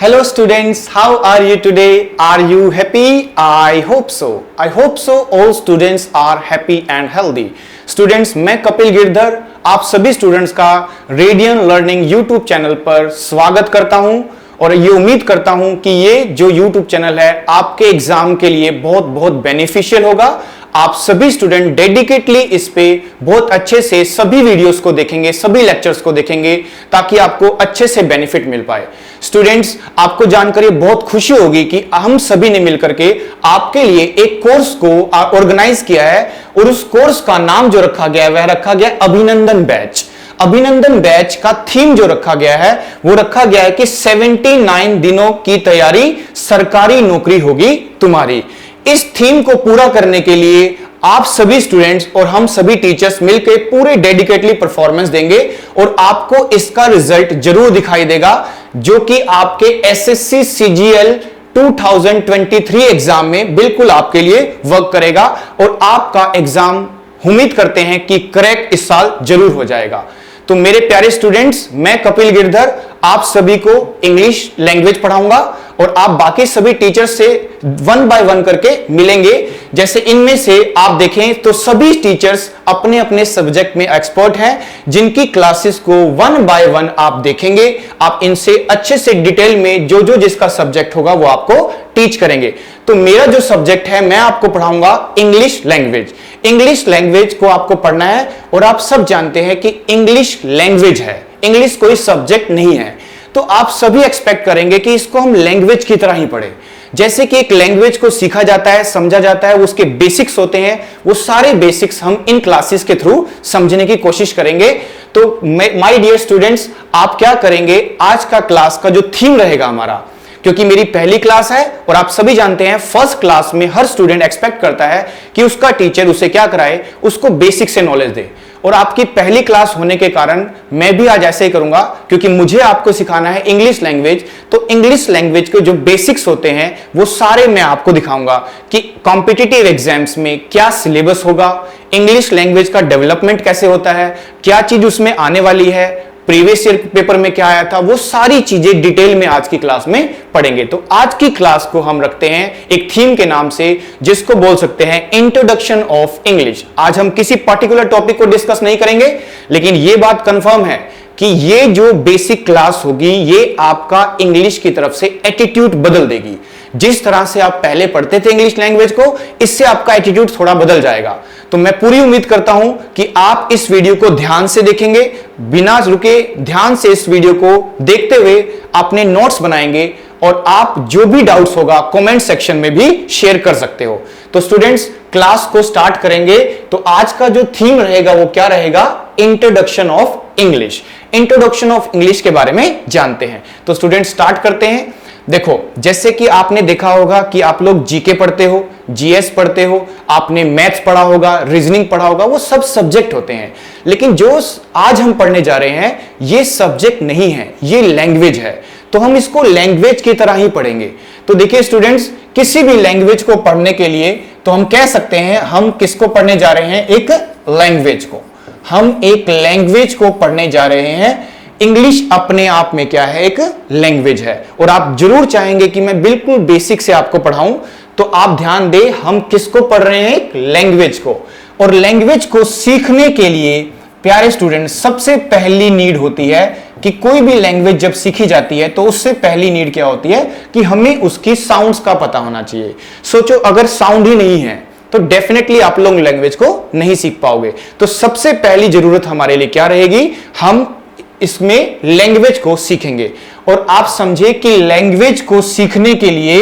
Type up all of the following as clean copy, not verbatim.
Hello students, how are you today? Are you happy? I hope so. I hope so all students are happy and healthy. Students, मैं कपिल गिरधर आप सभी students का radian learning YouTube channel पर स्वागत करता हूं और ये उम्मीद करता हूं कि ये जो यूट्यूब चैनल है आपके एग्जाम के लिए बहुत बहुत बेनिफिशियल होगा। आप सभी स्टूडेंट डेडिकेटली इस पे बहुत अच्छे से सभी वीडियोस को देखेंगे, सभी लेक्चर्स को देखेंगे ताकि आपको अच्छे से बेनिफिट मिल पाए। स्टूडेंट्स, आपको जानकर ये बहुत खुशी होगी कि हम सभी ने मिलकर के आपके लिए एक कोर्स को ऑर्गेनाइज किया है और उस कोर्स का नाम जो रखा गया है वह रखा गया अभिनंदन बैच। अभिनंदन बैच का थीम जो रखा गया है वो रखा गया है कि 79 दिनों की तैयारी, सरकारी नौकरी होगी तुम्हारी। इस थीम को पूरा करने के लिए आप सभी स्टूडेंट्स और हम सभी टीचर्स मिलकर पूरे डेडिकेटली परफॉर्मेंस देंगे और आपको इसका रिजल्ट जरूर दिखाई देगा जो कि आपके एसएससी सीजीएल 2023 एग्जाम में बिल्कुल आपके लिए वर्क करेगा और आपका एग्जाम उम्मीद करते हैं कि क्रैक इस साल जरूर हो जाएगा। तो मेरे प्यारे स्टूडेंट्स, मैं कपिल गिरधर आप सभी को इंग्लिश लैंग्वेज पढ़ाऊंगा और आप बाकी सभी टीचर्स से वन बाय वन करके मिलेंगे। जैसे इनमें से आप देखें तो सभी टीचर्स अपने अपने सब्जेक्ट में एक्सपर्ट हैं जिनकी क्लासेस को वन बाय वन आप देखेंगे। आप इनसे अच्छे से डिटेल में जो जिसका सब्जेक्ट होगा वो आपको टीच करेंगे। तो मेरा जो सब्जेक्ट है मैं आपको पढ़ाऊंगा इंग्लिश लैंग्वेज। इंग्लिश लैंग्वेज को आपको पढ़ना है और आप सब जानते हैं कि इंग्लिश लैंग्वेज है, इंग्लिश कोई सब्जेक्ट नहीं है। तो आप सभी एक्सपेक्ट करेंगे कि इसको हम लैंग्वेज की तरह ही पढ़ें। जैसे कि एक लैंग्वेज को सीखा जाता है, समझा जाता है, उसके बेसिक्स होते हैं, वो सारे बेसिक्स हम इन क्लासेस के थ्रू समझने की कोशिश करेंगे। तो माय डियर स्टूडेंट्स, आप क्या करेंगे, आज का क्लास का जो थीम रहेगा हमारा, क्योंकि मेरी पहली क्लास है और आप सभी जानते हैं फर्स्ट क्लास में हर स्टूडेंट एक्सपेक्ट करता है कि उसका टीचर उसे क्या कराए, उसको बेसिक से नॉलेज दे। और आपकी पहली क्लास होने के कारण मैं भी आज ऐसे ही करूंगा क्योंकि मुझे आपको सिखाना है इंग्लिश लैंग्वेज। तो इंग्लिश लैंग्वेज के जो बेसिक्स होते हैं वो सारे मैं आपको दिखाऊंगा कि कॉम्पिटिटिव एग्जाम्स में क्या सिलेबस होगा, इंग्लिश लैंग्वेज का डेवलपमेंट कैसे होता है, क्या चीज उसमें आने वाली है, प्रीवियस ईयर पेपर में क्या आया था, वो सारी चीजें डिटेल में आज की क्लास में पढ़ेंगे। तो आज की क्लास को हम रखते हैं एक थीम के नाम से जिसको बोल सकते हैं इंट्रोडक्शन ऑफ इंग्लिश। आज हम किसी पर्टिकुलर टॉपिक को डिस्कस नहीं करेंगे, लेकिन ये बात कंफर्म है कि ये जो बेसिक क्लास होगी ये आपका इंग्लिश की तरफ से एटीट्यूड बदल देगी। जिस तरह से आप पहले पढ़ते थे इंग्लिश लैंग्वेज को, इससे आपका एटीट्यूड थोड़ा बदल जाएगा। तो मैं पूरी उम्मीद करता हूं कि आप इस वीडियो को ध्यान से देखेंगे, बिना रुके ध्यान से इस वीडियो को देखते हुए अपने नोट्स बनाएंगे और आप जो भी डाउट्स होगा कमेंट सेक्शन में भी शेयर कर सकते हो। तो स्टूडेंट्स, क्लास को स्टार्ट करेंगे। तो आज का जो थीम रहेगा वो क्या रहेगा, introduction of English. Introduction of English के बारे में जानते हैं। तो स्टूडेंट स्टार्ट करते हैं। देखो, जैसे कि आपने देखा होगा कि आप लोग जीके पढ़ते हो, जीएस पढ़ते हो, आपने मैथ्स पढ़ा होगा, रीजनिंग पढ़ा होगा, वो सब सब्जेक्ट होते हैं। लेकिन जो आज हम पढ़ने जा रहे हैं ये सब्जेक्ट नहीं है, ये लैंग्वेज है। तो हम इसको लैंग्वेज की तरह ही पढ़ेंगे। तो देखिए स्टूडेंट्स, किसी भी लैंग्वेज को पढ़ने के लिए तो हम कह सकते हैं हम किसको पढ़ने जा रहे हैं, एक लैंग्वेज को। हम एक लैंग्वेज को पढ़ने जा रहे हैं। इंग्लिश अपने आप में क्या है, एक लैंग्वेज है। और आप जरूर चाहेंगे कि मैं बिल्कुल बेसिक से आपको पढ़ाऊं, तो आप ध्यान दें हम किसको पढ़ रहे हैं, एक लैंग्वेज को। और लैंग्वेज को सीखने के लिए प्यारे स्टूडेंट सबसे पहली नीड होती है कि कोई भी लैंग्वेज जब सीखी जाती है तो उससे पहली नीड क्या होती है कि हमें उसकी साउंड्स का पता होना चाहिए। सोचो, अगर साउंड ही नहीं है तो डेफिनेटली आप लोग लैंग्वेज को नहीं सीख पाओगे। तो सबसे पहली जरूरत हमारे लिए क्या रहेगी, हम इसमें लैंग्वेज को सीखेंगे। और आप समझे कि लैंग्वेज को सीखने के लिए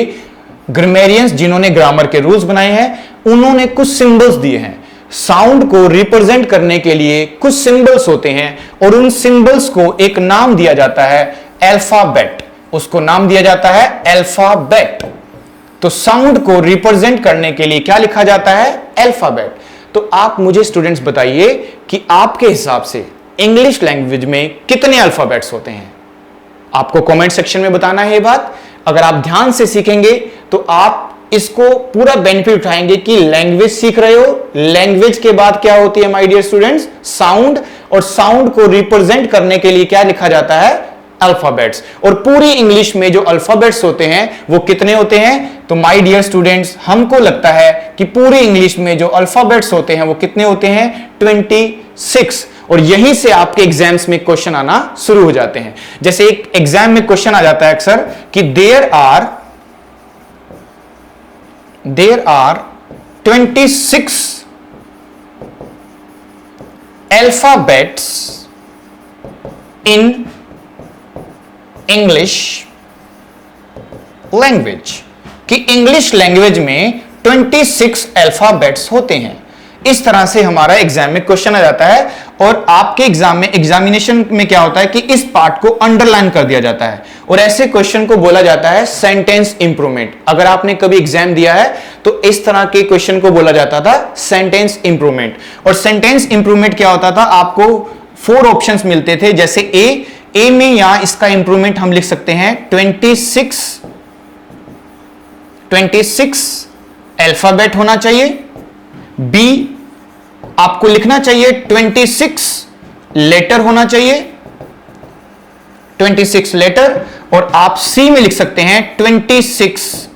ग्रामरियंस जिन्होंने ग्रामर के रूल्स बनाए हैं उन्होंने कुछ सिंबल्स दिए हैं। साउंड को रिप्रेजेंट करने के लिए कुछ सिंबल्स होते हैं और उन सिंबल्स को एक नाम दिया जाता है अल्फाबेट। उसको नाम दिया जाता है अल्फाबेट। तो साउंड को रिप्रेजेंट करने के लिए क्या लिखा जाता है, अल्फाबेट। तो आप मुझे स्टूडेंट्स बताइए कि आपके हिसाब से इंग्लिश लैंग्वेज में कितने अल्फाबेट्स होते हैं। आपको कमेंट सेक्शन में बताना है ये बात। अगर आप ध्यान से सीखेंगे तो आप इसको पूरा बेनिफिट उठाएंगे कि लैंग्वेज सीख रहे हो। लैंग्वेज के बाद क्या होती है माय डियर स्टूडेंट्स, साउंड। और साउंड को रिप्रेजेंट करने के लिए क्या लिखा जाता है, अल्फाबेट्स। और पूरी इंग्लिश में जो अल्फाबेट्स होते हैं वो कितने होते हैं? तो माय डियर स्टूडेंट्स, हमको लगता है कि पूरी इंग्लिश में जो अल्फाबेट्स होते हैं वो कितने होते हैं? 26। और यहीं से आपके एग्जाम्स में क्वेश्चन आना शुरू हो जाते हैं। जैसे एक एग्जाम में क्वेश्चन आ जाता है अक्सर कि there are 26 alphabets in English language, कि इंग्लिश लैंग्वेज में 26 अल्फाबेट्स होते हैं। इस तरह से हमारा एग्जाम में क्वेश्चन आ जाता है। और आपके एग्जाम में, एग्जामिनेशन में क्या होता है कि इस पार्ट को अंडरलाइन कर दिया जाता है और ऐसे क्वेश्चन को बोला जाता है सेंटेंस इंप्रूवमेंट। अगर आपने कभी एग्जाम दिया है तो इस तरह के क्वेश्चन को बोला जाता था सेंटेंस इंप्रूवमेंट। और सेंटेंस इंप्रूवमेंट क्या होता था? आपको 4 ऑप्शंस मिलते थे। जैसे ए में यहां इसका इंप्रूवमेंट हम लिख सकते हैं 26 अल्फाबेट होना चाहिए। बी आपको लिखना चाहिए 26 लेटर होना चाहिए, 26 लेटर। और आप सी में लिख सकते हैं 26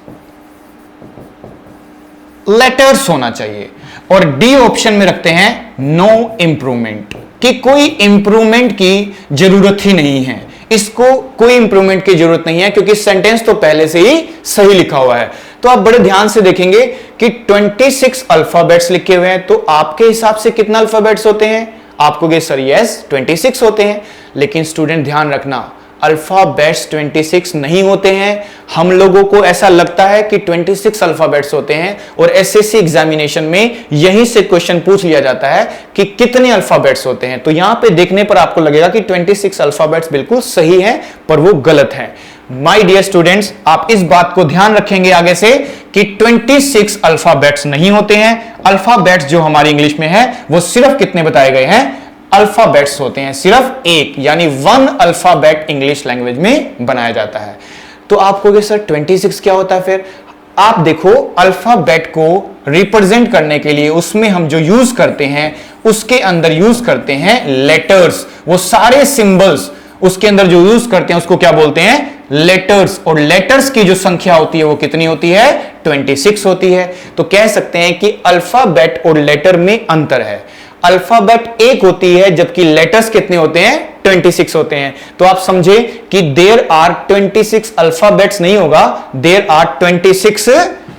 लेटर्स होना चाहिए। और डी ऑप्शन में रखते हैं नो इंप्रूवमेंट, कि कोई इंप्रूवमेंट की जरूरत ही नहीं है, इसको कोई इंप्रूवमेंट की जरूरत नहीं है क्योंकि सेंटेंस तो पहले से ही सही लिखा हुआ है। तो आप बड़े ध्यान से देखेंगे कि 26 अल्फाबेट्स लिखे हुए हैं। तो आपके हिसाब से कितना अल्फाबेट्स होते हैं? आपको कहे सर यस 26 होते हैं। लेकिन स्टूडेंट ध्यान रखना, अल्फाबेट्स 26 नहीं होते हैं। हम लोगों को ऐसा लगता है कि 26 अल्फाबेट्स होते हैं और एसएससी एग्जामिनेशन में यहीं से क्वेश्चन पूछ लिया जाता है कि कितने अल्फाबेट्स होते हैं। तो यहां पे देखने पर आपको लगेगा कि 26 अल्फाबेट्स बिल्कुल सही है, पर वो गलत है। माय डियर स्टूडेंट्स, आप इस बात को ध्यान रखेंगे आगे से कि 26 अल्फाबेट्स नहीं होते हैं। अल्फाबेट्स जो हमारी इंग्लिश में है वो सिर्फ कितने बताए गए हैं? अल्फाबेट्स होते हैं, सिर्फ एक, यानी 1 अल्फाबेट इंग्लिश लैंग्वेज में बनाया जाता है। तो आपको कि सर 26 क्या होता है? फिर आप देखो, अल्फाबेट को रिप्रेजेंट करने के लिए उसमें हम जो यूज करते हैं उसके अंदर यूज करते हैं लेटर्स। वो सारे सिंबल्स उसके अंदर जो यूज करते हैं उसको क्या बोलते हैं? लेटर्स। और लेटर्स की जो संख्या होती है वो कितनी होती है? 26 होती है। तो कह सकते हैं कि अल्फाबेट और लेटर में अंतर है। अल्फाबेट एक होती है जबकि लेटर्स कितने होते हैं? 26 होते हैं। तो आप समझे कि देयर आर 26 अल्फाबेट्स नहीं होगा, देयर आर 26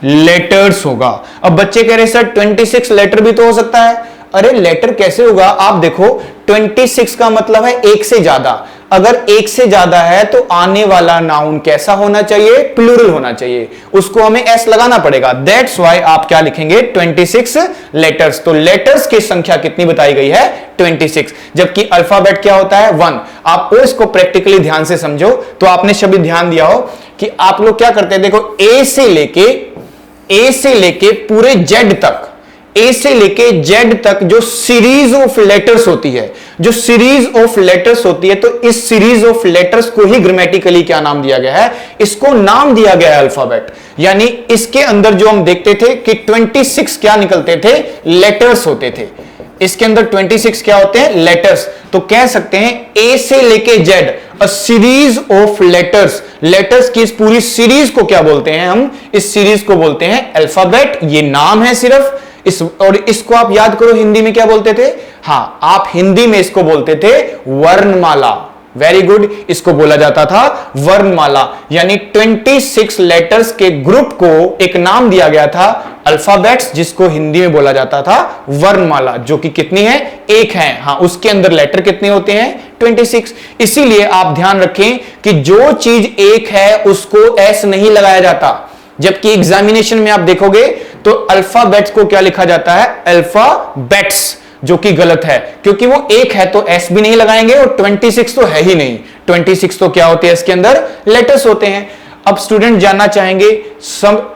लेटर्स होगा। अब बच्चे कह रहे सर 26 लेटर भी तो हो सकता है। अरे लेटर कैसे होगा? आप देखो 26 का मतलब है एक से ज्यादा। अगर एक से ज्यादा है तो आने वाला नाउन कैसा होना चाहिए? प्लूरल होना चाहिए, उसको हमें एस लगाना पड़ेगा। दैट्स व्हाई आप क्या लिखेंगे? 26 लेटर्स। तो लेटर्स की संख्या कितनी बताई गई है? 26। जबकि अल्फाबेट क्या होता है? 1। आप इसको प्रैक्टिकली ध्यान से समझो तो आपने सभी ध्यान दिया हो कि आप लोग क्या करते हैं। देखो ए से लेके पूरे जेड तक, ए से लेके जेड तक जो सीरीज ऑफ लेटर्स होती है, जो सीरीज ऑफ लेटर्स होती है, तो इस सीरीज ऑफ लेटर्स को ही ग्रामेटिकली क्या नाम दिया गया है? इसको नाम दिया गया है अल्फाबेट। यानी इसके अंदर जो हम देखते थे कि 26 क्या निकलते थे? लेटर्स होते थे। इसके अंदर 26 क्या होते हैं? लेटर्स। तो कह सकते हैं ए से लेके Z a series of letters. Letters की इस पूरी सीरीज को क्या बोलते हैं? हम इस सीरीज को बोलते हैं अल्फाबेट। ये नाम है सिर्फ और इसको आप याद करो हिंदी में क्या बोलते थे? हाँ, आप हिंदी में इसको बोलते थे वर्णमाला। वेरी गुड, इसको बोला जाता था वर्णमाला। यानी 26 लेटर्स के ग्रुप को एक नाम दिया गया था अल्फाबेट्स, जिसको हिंदी में बोला जाता था वर्णमाला, जो कि कितनी है? एक है। हाँ, उसके अंदर लेटर कितने होते हैं? 26। इसीलिए आप ध्यान रखें कि जो चीज एक है उसको एस नहीं लगाया जाता। जबकि एग्जामिनेशन में आप देखोगे तो अल्फाबेट्स को क्या लिखा जाता है? अल्फाबेट्स, जो कि गलत है क्योंकि वो एक है तो एस भी नहीं लगाएंगे और 26 तो है ही नहीं। 26 तो क्या होते हैं? इसके अंदर लेटर्स होते हैं। अब स्टूडेंट जानना चाहेंगे,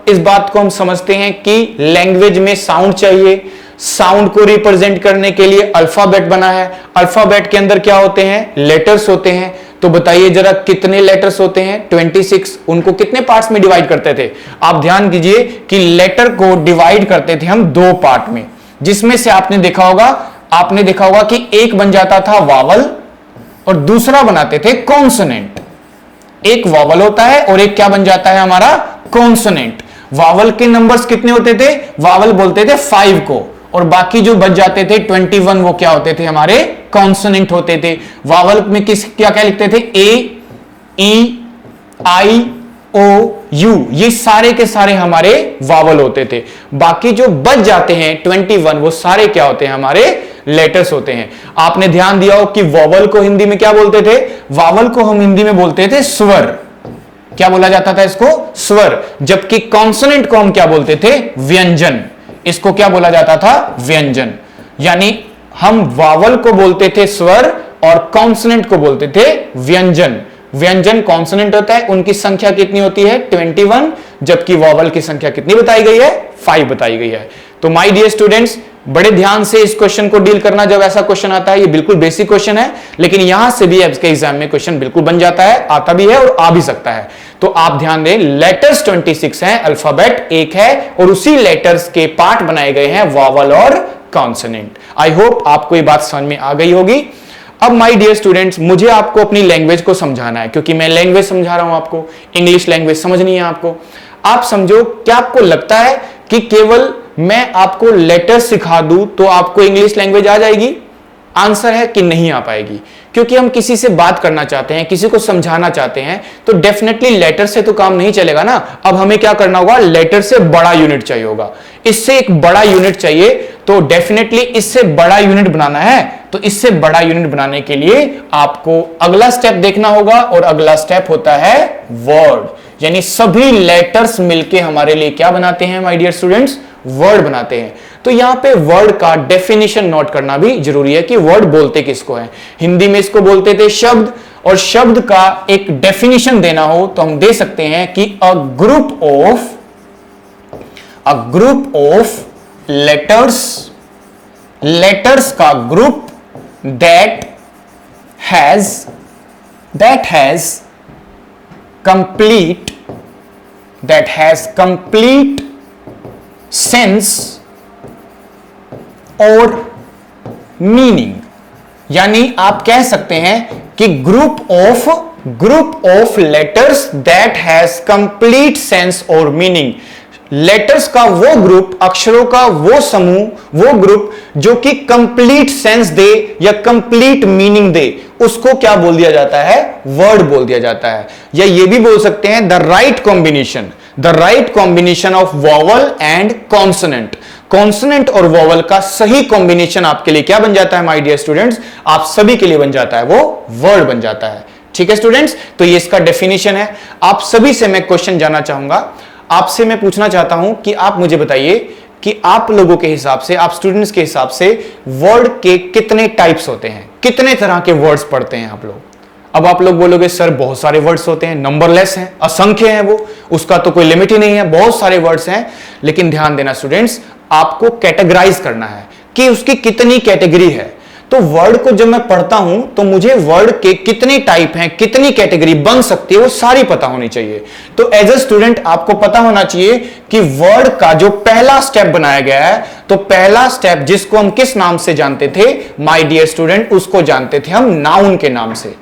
इस बात को हम समझते हैं कि लैंग्वेज में साउंड चाहिए। साउंड को रिप्रेजेंट करने के लिए अल्फाबेट बना है। अल्फाबेट के अंदर क्या होते हैं? लेटर्स होते हैं। तो बताइए जरा कितने लेटर्स होते हैं? 26। उनको कितने पार्ट्स में डिवाइड करते थे? आप ध्यान दीजिए कि लेटर को डिवाइड करते थे हम 2 पार्ट में, जिसमें से आपने देखा होगा कि एक बन जाता था वावल और दूसरा बनाते थे कॉन्सोनेंट। एक वॉवल होता है और एक क्या बन जाता है हमारा कॉन्सोनेंट। वावल के नंबर्स कितने होते थे, वावल बोलते थे 5 को, और बाकी जो बच जाते थे 21 वो क्या होते थे हमारे कॉन्सोनेंट होते थे। वावल में किस क्या क्या लिखते थे, ए, ई, आई, ओ, यू, ये सारे के सारे हमारे वावल होते थे। बाकी जो बच जाते हैं 21 वो सारे क्या होते हैं हमारे लेटर्स होते हैं। आपने ध्यान दिया हो कि वावल को हिंदी में क्या बोलते थे, वावल को हम हिंदी में बोलते थे स्वर। क्या बोला जाता था इसको, स्वर। जबकि कॉन्सोनेंट को हम क्या बोलते थे, व्यंजन। इसको क्या बोला जाता था, व्यंजन। यानी हम वावल को बोलते थे स्वर और कॉन्सोनेंट को बोलते थे व्यंजन। व्यंजन कॉन्सोनेंट होता है, उनकी संख्या कितनी होती है 21, जबकि वावल की संख्या कितनी बताई गई है, 5 बताई गई है। तो माय डियर स्टूडेंट्स, बड़े ध्यान से इस क्वेश्चन को डील करना जब ऐसा क्वेश्चन आता है। ये बिल्कुल बेसिक क्वेश्चन है, लेकिन यहां से भी आपके एग्जाम में क्वेश्चन बिल्कुल बन जाता है, आता भी है और आ भी सकता है। तो आप ध्यान दें, लेटर्स 26 हैं, अल्फाबेट 1 है, और उसी लेटर्स के पार्ट बनाए गए हैं वावल और कॉन्सोनेंट। आई होप आपको ये बात समझ में आ गई होगी। अब माय डियर स्टूडेंट्स, मुझे आपको अपनी लैंग्वेज को समझाना है, क्योंकि मैं लैंग्वेज समझा रहा हूं आपको, इंग्लिश लैंग्वेज समझनी है आपको। आप समझो, क्या आपको लगता है कि केवल मैं आपको लेटर सिखा दूं तो आपको इंग्लिश लैंग्वेज आ जाएगी? आंसर है कि नहीं आ पाएगी, क्योंकि हम किसी से बात करना चाहते हैं, किसी को समझाना चाहते हैं, तो डेफिनेटली लेटर से तो काम नहीं चलेगा ना। अब हमें क्या करना होगा, लेटर से बड़ा यूनिट चाहिए होगा, इससे एक बड़ा यूनिट चाहिए। तो डेफिनेटली इससे बड़ा यूनिट बनाना है, तो इससे बड़ा यूनिट बनाने के लिए आपको अगला स्टेप देखना होगा, और अगला स्टेप होता है वर्ड। यानी सभी लेटर्स मिलके हमारे लिए क्या बनाते हैं माय डियर स्टूडेंट्स, वर्ड बनाते हैं। तो यहां पे वर्ड का डेफिनेशन नोट करना भी जरूरी है कि वर्ड बोलते किसको है। हिंदी में इसको बोलते थे शब्द, और शब्द का एक डेफिनेशन देना हो तो हम दे सकते हैं कि अ ग्रुप ऑफ लेटर्स का group that has complete sense और मीनिंग। यानी आप कह सकते हैं कि group of letters that has complete sense और मीनिंग। लेटर्स का वो ग्रुप, अक्षरों का वो समूह, वो ग्रुप जो कि कंप्लीट सेंस दे या कंप्लीट मीनिंग दे, उसको क्या बोल दिया जाता है, वर्ड बोल दिया जाता है। या ये भी बोल सकते हैं the right combination of vowel and consonant. Consonant और वॉवल का सही कॉम्बिनेशन आपके लिए क्या बन जाता है माय डियर स्टूडेंट्स, आप सभी के लिए बन जाता है, वो वर्ड बन जाता है। ठीक है स्टूडेंट्स, तो ये इसका डेफिनेशन है। आप सभी से मैं क्वेश्चन जानना चाहूंगा, आपसे मैं पूछना चाहता हूं कि आप मुझे बताइए कि आप लोगों के हिसाब से, आप स्टूडेंट्स के हिसाब से वर्ड के कितने टाइप्स होते हैं, कितने तरह के वर्ड्स पढ़ते हैं आप लोग। अब आप लोग बोलोगे सर बहुत सारे वर्ड्स होते हैं, नंबरलेस हैं, असंख्य हैं, वो उसका तो कोई लिमिट ही नहीं है, बहुत सारे वर्ड्स हैं। लेकिन ध्यान देना स्टूडेंट्स, आपको कैटेगराइज करना है कि उसकी कितनी कैटेगरी है। तो वर्ड को जब मैं पढ़ता हूं तो मुझे वर्ड के कितने टाइप हैं, कितनी कैटेगरी बन सकती है, वो सारी पता होनी चाहिए। तो एज अ स्टूडेंट आपको पता होना चाहिए कि वर्ड का जो पहला स्टेप बनाया गया है, तो पहला स्टेप जिसको हम किस नाम से जानते थे माय डियर स्टूडेंट, उसको जानते थे हम नाउन के नाम से।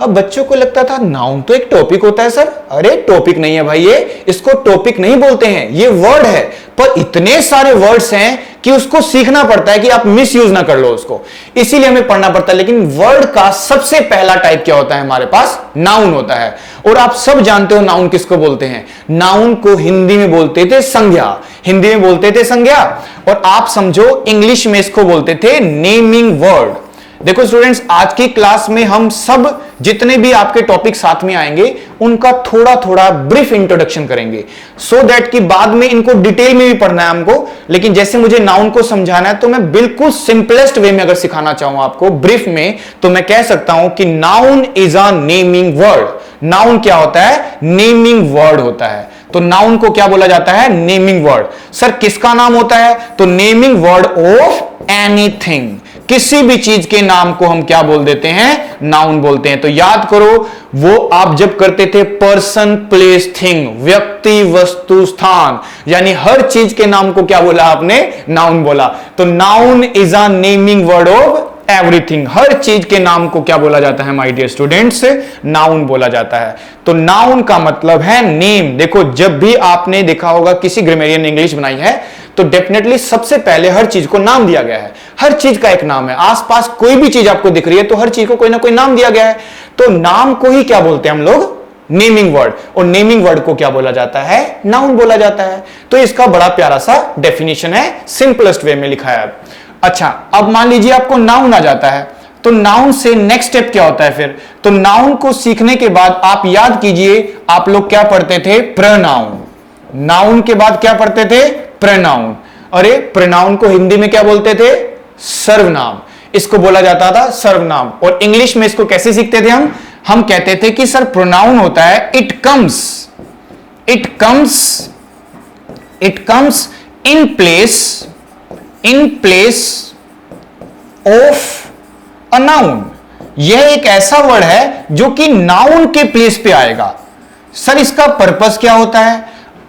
अब बच्चों को लगता था नाउन तो एक टॉपिक होता है सर। अरे टॉपिक नहीं है भाई, ये इसको टॉपिक नहीं बोलते हैं, ये वर्ड है। पर इतने सारे वर्ड्स हैं कि उसको सीखना पड़ता है कि आप मिस यूज ना कर लो उसको, इसीलिए हमें पढ़ना पड़ता है। लेकिन वर्ड का सबसे पहला टाइप क्या होता है हमारे पास, नाउन होता है। और आप सब जानते हो नाउन किसको बोलते हैं, नाउन को हिंदी में बोलते थे संज्ञा, हिंदी में बोलते थे संज्ञा। और आप समझो इंग्लिश में इसको बोलते थे नेमिंग वर्ड। देखो स्टूडेंट्स, आज की क्लास में हम सब जितने भी आपके टॉपिक साथ में आएंगे उनका थोड़ा थोड़ा ब्रीफ इंट्रोडक्शन करेंगे, सो दैट कि बाद में इनको डिटेल में भी पढ़ना है हमको। लेकिन जैसे मुझे नाउन को समझाना है तो मैं बिल्कुल सिंपलेस्ट वे में अगर सिखाना चाहूं आपको ब्रीफ में, तो मैं कह सकता हूं कि noun is a naming word. Noun क्या होता है, नेमिंग वर्ड होता है। तो नाउन को क्या बोला जाता है, नेमिंग वर्ड। सर किसका नाम होता है, तो नेमिंग वर्ड ऑफ एनीथिंग, किसी भी चीज के नाम को हम क्या बोल देते हैं, नाउन बोलते हैं। तो याद करो, वो आप जब करते थे पर्सन प्लेस थिंग, व्यक्ति वस्तु स्थान, यानी हर चीज के नाम को क्या बोला आपने, नाउन बोला। तो noun is a naming word of everything, हर चीज के नाम को क्या बोला जाता है माय डियर स्टूडेंट्स? नाउन बोला जाता है। तो नाउन का मतलब है नेम। देखो जब भी आपने देखा होगा किसी ग्रामरियन ने इंग्लिश बनाई है तो डेफिनेटली सबसे पहले हर चीज को नाम दिया गया है। हर चीज का एक नाम है। आसपास कोई भी चीज आपको दिख रही है तो हर चीज को कोई ना कोई नाम दिया गया है। तो नाम को ही क्या बोलते हैं हम लोग? Naming word. और नेमिंग वर्ड को क्या बोला जाता है? नाउन बोला जाता है। तो इसका बड़ा प्यारा सा डेफिनेशन है, सिंपलेस्ट वे में लिखा है। अच्छा, अब मान लीजिए आपको नाउन आ जाता है तो नाउन से नेक्स्ट स्टेप क्या होता है फिर? तो नाउन को सीखने के बाद आप याद कीजिए, आप लोग क्या पढ़ते थे? प्रोनाउन। नाउन के बाद क्या पढ़ते थे? प्रोनाउन। अरे प्रोनाउन को हिंदी में क्या बोलते थे? सर्वनाम। इसको बोला जाता था सर्वनाम। और इंग्लिश में इसको कैसे सीखते थे हम कहते थे कि सर प्रोनाउन होता है it comes in place of a noun. यह एक ऐसा वर्ड है जो कि नाउन के प्लेस पे आएगा। सर इसका पर्पस क्या होता है?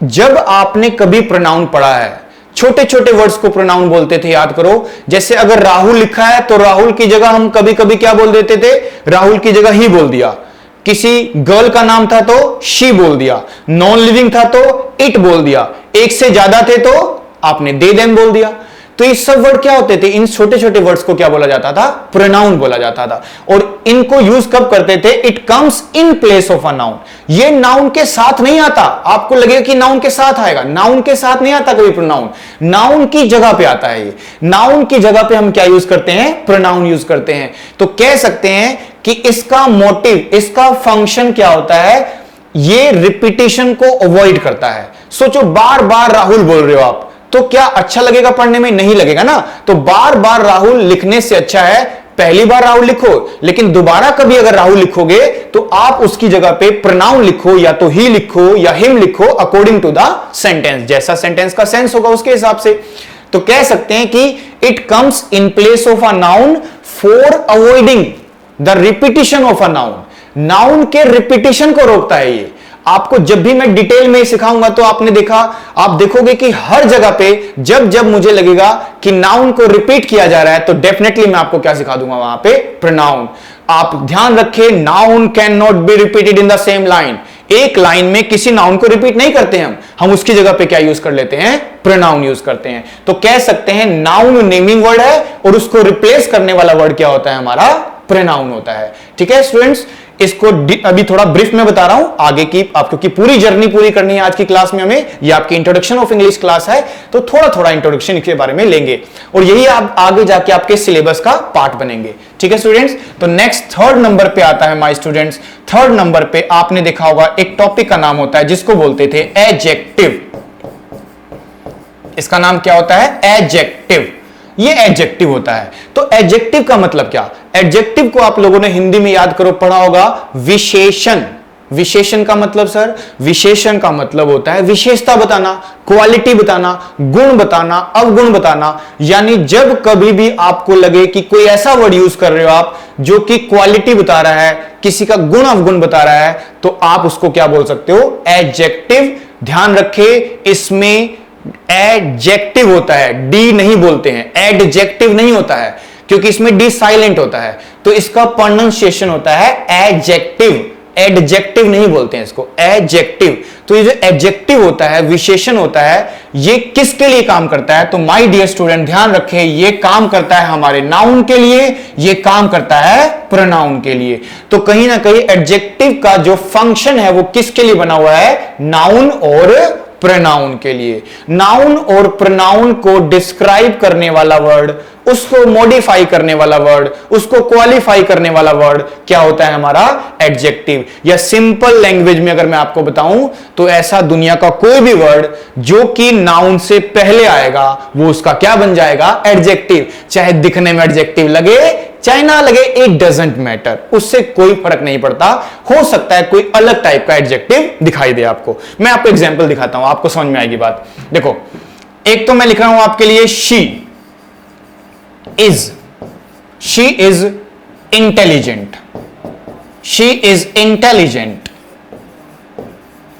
जब आपने कभी प्रोनाउन पढ़ा है, छोटे छोटे वर्ड्स को प्रोनाउन बोलते थे, याद करो। जैसे अगर राहुल लिखा है तो राहुल की जगह हम कभी कभी क्या बोल देते थे? राहुल की जगह ही बोल दिया। किसी गर्ल का नाम था तो शी बोल दिया। नॉन लिविंग था तो इट बोल दिया। एक से ज्यादा थे तो आपने दे देम बोल दिया। तो ये सब वर्ड क्या होते थे? इन छोटे छोटे वर्ड्स को क्या बोला जाता था? प्रोनाउन बोला जाता था। और इनको यूज कब करते थे? It comes in place of a noun. ये नाउन के साथ नहीं आता। आपको लगेगा कि नाउन के साथ आएगा, नाउन के साथ नहीं आता कभी प्रोनाउन। नाउन की जगह पे आता है ये। नाउन की जगह पे हम क्या यूज करते हैं? प्रोनाउन यूज करते हैं। तो कह सकते हैं कि इसका मोटिव, इसका फंक्शन क्या होता है? ये रिपीटिशन को अवॉइड करता है। सोचो बार बार राहुल बोल रहे हो आप, तो क्या अच्छा लगेगा पढ़ने में? नहीं लगेगा ना। तो बार बार राहुल लिखने से अच्छा है पहली बार राहुल लिखो, लेकिन दोबारा कभी अगर राहुल लिखोगे तो आप उसकी जगह पे प्रोनाउन लिखो, या तो ही लिखो या हिम लिखो, अकॉर्डिंग टू द सेंटेंस। जैसा सेंटेंस का सेंस होगा उसके हिसाब से। तो कह सकते हैं कि it comes in place of a noun for avoiding the repetition of a noun. Noun के रिपीटिशन को रोकता है ये। आपको जब भी मैं डिटेल में सिखाऊंगा तो आपने देखा, आप देखोगे कि हर जगह पे जब जब मुझे लगेगा कि नाउन को रिपीट किया जा रहा है तो डेफिनेटली मैं आपको क्या सिखा दूंगा वहां पे? प्रोनाउन। आप ध्यान रखें, noun can not be repeated in the same line. एक लाइन में किसी नाउन को रिपीट नहीं करते हम उसकी जगह पे क्या यूज कर लेते हैं? प्रोनाउन यूज करते हैं। तो कह सकते हैं नाउन नेमिंग वर्ड है और उसको रिप्लेस करने वाला वर्ड क्या होता है? हमारा प्रोनाउन होता है। ठीक है स्टूडेंट्स, इसको अभी थोड़ा ब्रीफ में बता रहा हूं। आगे की आपको की पूरी जर्नी पूरी करनी है आज की क्लास में हमें। ये आपकी इंट्रोडक्शन ऑफ इंग्लिश क्लास है, तो थोड़ा थोड़ा इंट्रोडक्शन के बारे में लेंगे और यही आप आगे जाके आपके सिलेबस का पार्ट बनेंगे। ठीक है स्टूडेंट्स, तो नेक्स्ट थर्ड नंबर पे आता है माय स्टूडेंट्स। थर्ड नंबर पे आपने देखा होगा एक टॉपिक का नाम होता है जिसको बोलते थे एडजेक्टिव। इसका नाम क्या होता है? एडजेक्टिव। ये एडजेक्टिव होता है। तो एडजेक्टिव का मतलब क्या? एडजेक्टिव को आप लोगों ने हिंदी में याद करो पढ़ा होगा, विशेषण। विशेषण का मतलब सर, विशेषण का मतलब होता है विशेषता बताना, क्वालिटी बताना, गुण बताना, अवगुण बताना। यानी जब कभी भी आपको लगे कि कोई ऐसा वर्ड यूज कर रहे हो आप जो कि क्वालिटी बता रहा है, किसी का गुण अवगुण बता रहा है, तो आप उसको क्या बोल सकते हो? एडजेक्टिव। ध्यान रखें, इसमें एडजेक्टिव होता है, डी नहीं बोलते हैं, एडजेक्टिव नहीं होता है, क्योंकि इसमें डी साइलेंट होता है। तो इसका प्रोनाउंसिएशन होता है एडजेक्टिव। एडजेक्टिव नहीं बोलते हैं इसको, एडजेक्टिव। तो ये जो एडजेक्टिव होता है, विशेषण होता है, ये किसके लिए काम करता है? तो माय डियर स्टूडेंट ध्यान रखें, ये काम करता है हमारे नाउन के लिए, ये काम करता है प्रोनाउन के लिए। तो कहीं ना कहीं एडजेक्टिव का जो फंक्शन है वो किसके लिए बना हुआ है? नाउन और प्रोनाउन के लिए। नाउन और प्रोनाउन को डिस्क्राइब करने वाला वर्ड, उसको मॉडिफाई करने वाला वर्ड, उसको क्वालिफाई करने वाला वर्ड क्या होता है? हमारा एडजेक्टिव। या सिंपल लैंग्वेज में अगर मैं आपको बताऊं तो ऐसा दुनिया का कोई भी वर्ड जो कि नाउन से पहले आएगा वो उसका क्या बन जाएगा? एडजेक्टिव। चाहे दिखने में एडजेक्टिव लगे चाहे ना लगे, इट डजंट मैटर, उससे कोई फर्क नहीं पड़ता। हो सकता है कोई अलग टाइप का एडजेक्टिव दिखाई दे आपको। मैं आपको एग्जांपल दिखाता हूं, आपको समझ में आएगी बात। देखो, एक तो मैं लिख रहा हूं आपके लिए she is intelligent. She is intelligent.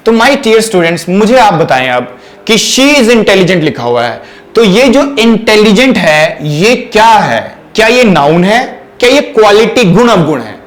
तो माय डियर स्टूडेंट्स, मुझे आप बताएं अब कि शी इज इंटेलिजेंट लिखा हुआ है, तो ये जो इंटेलिजेंट है ये क्या है? क्या ये नाउन है, क्या ये क्वालिटी गुण अवगुण है?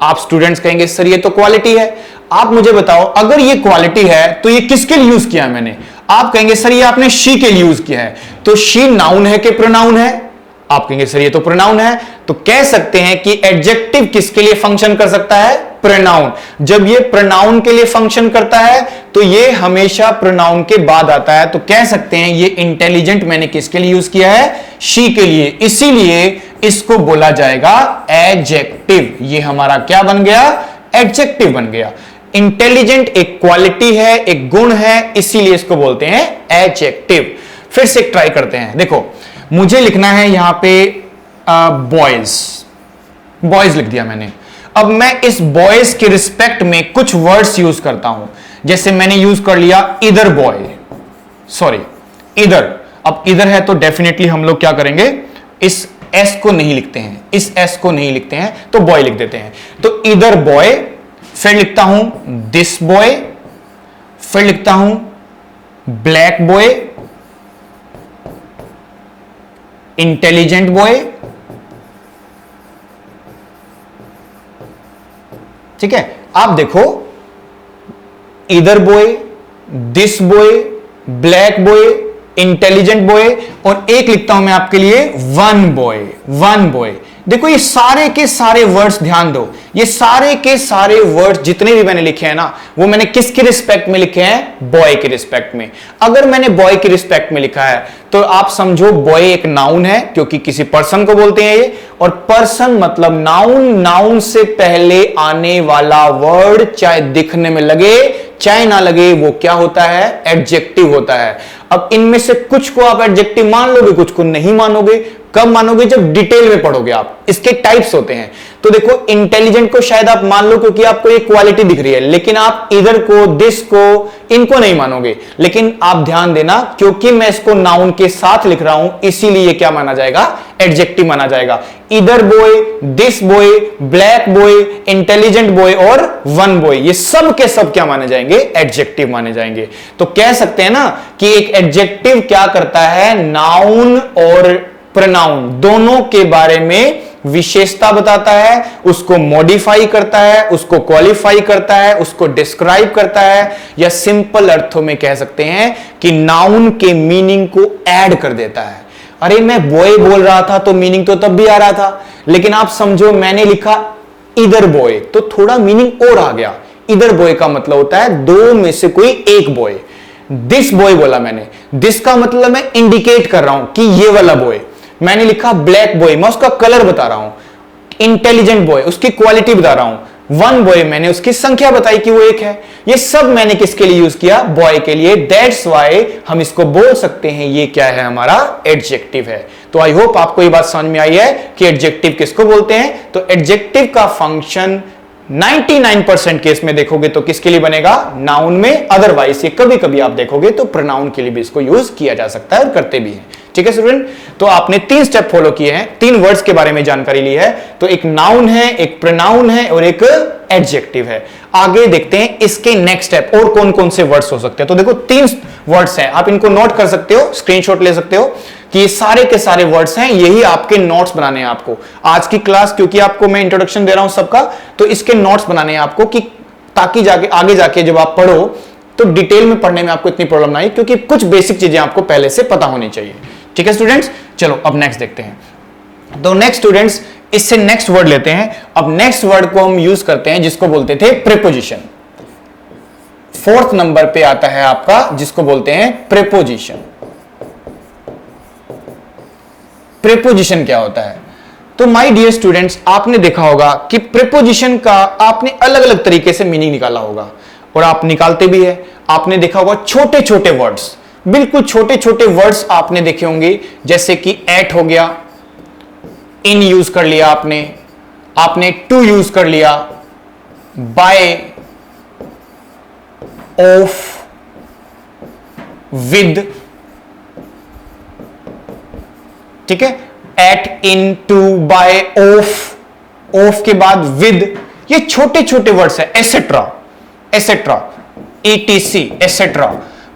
आप स्टूडेंट्स कहेंगे सर ये तो क्वालिटी है। आप मुझे बताओ अगर ये क्वालिटी है तो ये किसके लिए यूज किया है मैंने? आप कहेंगे सर ये आपने शी के लिए यूज किया है। तो शी नाउन है कि प्रोनाउन है? आप कहेंगे सर ये तो प्रोनाउन है। तो कह सकते हैं कि एडजेक्टिव किसके लिए फंक्शन कर सकता है? प्रोनाउन। जब ये प्रोनाउन के लिए फंक्शन करता है तो ये हमेशा प्रोनाउन के बाद आता है। तो कह सकते हैं ये इंटेलिजेंट मैंने किसके लिए यूज किया है? शी के लिए। इसीलिए इसको बोला जाएगा एडजेक्टिव। ये हमारा क्या बन गया? एडजेक्टिव बन गया। इंटेलिजेंट एक क्वालिटी है, एक गुण है, इसीलिए इसको बोलते हैं एडजेक्टिव। फिर से ट्राई करते हैं। देखो मुझे लिखना है यहां पे बॉयज, बॉयज लिख दिया मैंने। अब मैं इस बॉयज के रिस्पेक्ट में कुछ वर्ड्स यूज करता हूं। जैसे मैंने यूज कर लिया इधर बॉय, सॉरी इधर। अब इधर है तो डेफिनेटली हम लोग क्या करेंगे? इस एस को नहीं लिखते हैं, इस एस को नहीं लिखते हैं, तो बॉय लिख देते हैं। तो इधर बॉय, फिर लिखता हूं दिस बॉय, फिर लिखता हूं ब्लैक बॉय, इंटेलिजेंट बॉय, ठीक है। आप देखो इधर boy, this boy, black boy, intelligent boy, और एक लिखता हूं मैं आपके लिए वन बॉय, वन बॉय। देखो ये सारे के सारे वर्ड्स ध्यान दो, ये सारे के सारे वर्ड्स जितने भी मैंने लिखे हैं ना, वो मैंने किसके रिस्पेक्ट में लिखे हैं? बॉय के रिस्पेक्ट में। अगर मैंने बॉय के रिस्पेक्ट में लिखा है तो आप समझो बॉय एक नाउन है, क्योंकि किसी पर्सन को बोलते हैं ये, और पर्सन मतलब नाउन। नाउन से पहले आने वाला वर्ड चाहे दिखने में लगे चाहे ना लगे, वो क्या होता है? एडजेक्टिव होता है। अब इनमें से कुछ को आप एडजेक्टिव मान लोगे, कुछ को नहीं मानोगे। कब मानोगे? जब डिटेल में पढ़ोगे आप। इसके टाइप्स होते हैं। तो देखो इंटेलिजेंट को शायद आप मान लो क्योंकि आपको एक क्वालिटी दिख रही है, लेकिन आप इधर को, दिस को, इनको नहीं मानोगे। लेकिन आप ध्यान देना, क्योंकि मैं इसको नाउन के साथ लिख रहा हूं, इसीलिए क्या माना जाएगा? एडजेक्टिव माना जाएगा। इधर boy, this boy, black boy, intelligent boy और वन बॉय, ये सब के सब क्या माने जाएंगे? एडजेक्टिव माने जाएंगे। तो कह सकते हैं ना कि एक एडजेक्टिव क्या करता है? नाउन और प्रोनाउन दोनों के बारे में विशेषता बताता है, उसको मॉडिफाई करता है, उसको क्वालिफाई करता है, उसको डिस्क्राइब करता है, या सिंपल अर्थों में कह सकते हैं कि नाउन के मीनिंग को ऐड कर देता है। अरे मैं बॉय बोल रहा था तो मीनिंग तो तब भी आ रहा था, लेकिन आप समझो मैंने लिखा इधर बॉय तो थोड़ा मीनिंग और आ गया। इधर बॉय का मतलब होता है दो में से कोई एक बॉय। दिस बॉय बोला मैंने, दिस का मतलब मैं इंडिकेट कर रहा हूं कि ये वाला बॉय। मैंने लिखा ब्लैक बॉय, मैं उसका कलर बता रहा हूं। इंटेलिजेंट बॉय, उसकी क्वालिटी बता रहा हूं। वन बॉय, मैंने उसकी संख्या बताई कि वो एक है। ये सब मैंने किसके लिए यूज किया? बॉय के लिए। दैट्स वाई हम इसको बोल सकते हैं ये क्या है? हमारा एडजेक्टिव है। तो आई होप आपको ये बात समझ में आई है कि एडजेक्टिव किसको बोलते हैं। तो एडजेक्टिव का फंक्शन 99% केस में देखोगे तो किसके लिए बनेगा? नाउन में। अदरवाइज ये कभी कभी आप देखोगे तो प्रोनाउन के लिए भी इसको यूज किया जा सकता है और करते भी हैं। ठीक है स्टूडेंट, तो आपने 3 स्टेप फॉलो किए हैं, 3 वर्ड्स के बारे में जानकारी ली है। तो एक नाउन है, एक प्रोनाउन है और एक एडजेक्टिव है। आगे देखते हैं इसके नेक्स्ट स्टेप और कौन कौन से वर्ड्स हो सकते हैं। तो देखो 3 वर्ड्स हैं, आप इनको नोट कर सकते हो, स्क्रीनशॉट ले सकते हो कि ये सारे के सारे वर्ड्स हैं। यही आपके नोट्स बनाने हैं आपको आज की क्लास, क्योंकि आपको मैं इंट्रोडक्शन दे रहा हूं सबका, तो इसके नोट्स बनाने हैं आपको कि ताकि जाके आगे जाके जब आप पढ़ो तो डिटेल में पढ़ने में आपको इतनी प्रॉब्लम ना आए, क्योंकि कुछ बेसिक चीजें आपको पहले से पता होनी चाहिए। ठीक है स्टूडेंट्स, चलो अब नेक्स्ट देखते हैं। तो नेक्स्ट स्टूडेंट्स, इससे नेक्स्ट वर्ड लेते हैं। अब नेक्स्ट वर्ड को हम यूज करते हैं जिसको बोलते थे प्रीपोजिशन। 4th नंबर पे आता है आपका जिसको बोलते हैं प्रीपोजिशन। प्रीपोजिशन क्या होता है? तो माय डियर स्टूडेंट्स, आपने देखा होगा कि प्रीपोजिशन का आपने अलग अलग तरीके से मीनिंग निकाला होगा और आप निकालते भी है। आपने देखा होगा छोटे छोटे वर्ड्स, बिल्कुल छोटे छोटे वर्ड्स आपने देखे होंगे, जैसे कि एट हो गया, इन यूज कर लिया आपने टू यूज कर लिया, बाय, ऑफ, विद। ठीक है, at, in, to, by, of के बाद विद। ये छोटे छोटे वर्ड्स है। एसेट्रा, एसेट्रा, ETC, एसेट्रा,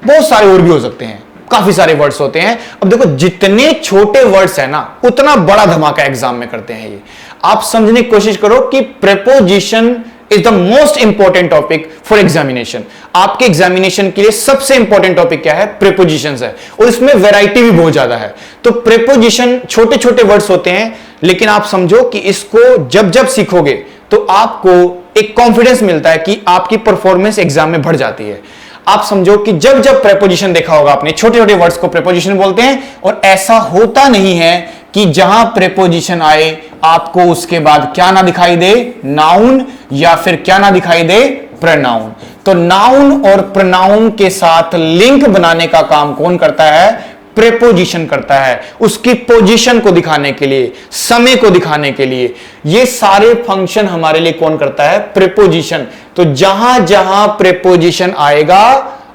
बहुत सारे और भी हो सकते हैं। काफी सारे वर्ड्स होते हैं। अब देखो जितने छोटे वर्ड्स है ना उतना बड़ा धमाका एग्जाम में करते हैं ये। आप समझने की कोशिश करो कि preposition is the most important topic for examination. आपके एग्जामिनेशन के लिए सबसे इंपॉर्टेंट टॉपिक क्या है? प्रेपोजिशंस है, और इसमें वैरायटी भी बहुत ज्यादा है। तो प्रेपोजिशन छोटे छोटे वर्ड्स होते हैं, लेकिन आप समझो कि इसको जब जब सीखोगे तो आपको एक कॉन्फिडेंस मिलता है कि आपकी परफॉर्मेंस एग्जाम में बढ़ जाती है। आप समझो कि जब जब प्रेपोजिशन देखा होगा आपने, छोटे छोटे वर्ड्स को प्रेपोजिशन बोलते हैं, और ऐसा होता नहीं है कि जहां प्रेपोजिशन आए आपको उसके बाद क्या ना दिखाई दे? नाउन, या फिर क्या ना दिखाई दे? प्रोनाउन। तो नाउन और प्रोनाउन के साथ लिंक बनाने का काम कौन करता है? प्रेपोजिशन करता है, उसकी पोजीशन को दिखाने के लिए, समय को दिखाने के लिए। ये सारे फंक्शन हमारे लिए कौन करता है? प्रेपोजिशन। तो जहां जहां प्रेपोजिशन आएगा,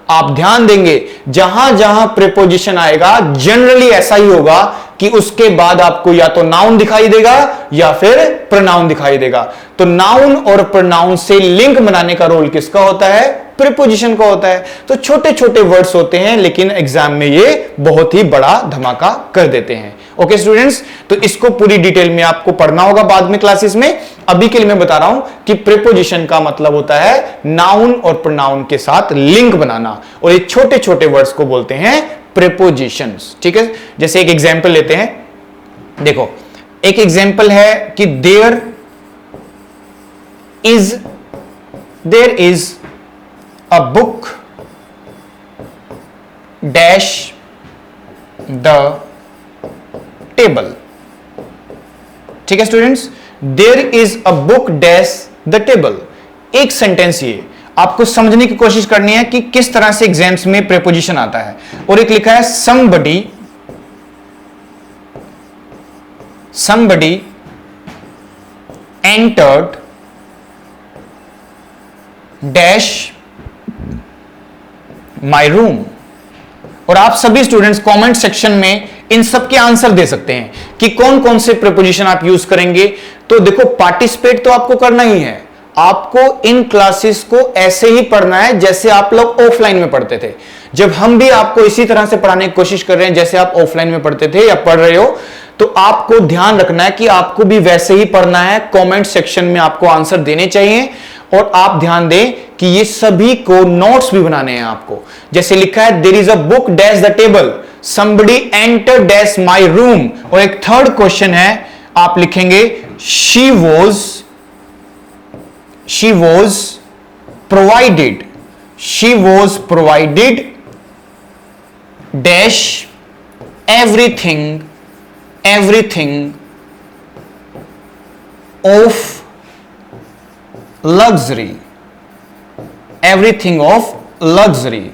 आप ध्यान देंगे, जहां जहां प्रेपोजिशन आएगा जनरली ऐसा ही होगा कि उसके बाद आपको या तो नाउन दिखाई देगा या फिर प्रोनाउन दिखाई देगा। तो नाउन और प्रोनाउन से लिंक बनाने का रोल किसका होता है? प्रीपोजिशन का होता है। तो छोटे छोटे वर्ड्स होते हैं, लेकिन एग्जाम में ये बहुत ही बड़ा धमाका कर देते हैं। ओके स्टूडेंट्स, तो इसको पूरी डिटेल में आपको पढ़ना होगा बाद में क्लासेस में। अभी के लिए मैं बता रहा हूं कि प्रीपोजिशन का मतलब होता है नाउन और प्रोनाउन के साथ लिंक बनाना, और ये छोटे छोटे वर्ड्स को बोलते हैं प्रीपोजिशंस। ठीक है, जैसे एक एग्जांपल लेते हैं। देखो, एक एग्जांपल है कि there is a book dash the table। ठीक है students, there is a book dash the table। एक सेंटेंस ये आपको समझने की कोशिश करनी है कि किस तरह से एग्जाम्स में प्रीपोजिशन आता है। और एक लिखा है somebody entered dash माई रूम। और आप सभी स्टूडेंट्स कमेंट सेक्शन में इन सब के आंसर दे सकते हैं कि कौन कौन से प्रीपोजिशन आप यूज करेंगे। तो देखो, पार्टिसिपेट तो आपको करना ही है, आपको इन क्लासेस को ऐसे ही पढ़ना है जैसे आप लोग ऑफलाइन में पढ़ते थे। जब हम भी आपको इसी तरह से पढ़ाने की कोशिश कर रहे हैं जैसे आप ऑफलाइन में पढ़ते थे या पढ़ रहे हो, तो आपको ध्यान रखना है कि आपको भी वैसे ही पढ़ना है। कमेंट सेक्शन में आपको आंसर देने चाहिए, और आप ध्यान दें कि ये सभी को नोट्स भी बनाने हैं आपको। जैसे लिखा है there is a book dash the table, somebody entered dash my room. और एक थर्ड क्वेश्चन है, आप लिखेंगे she was provided dash everything of luxury।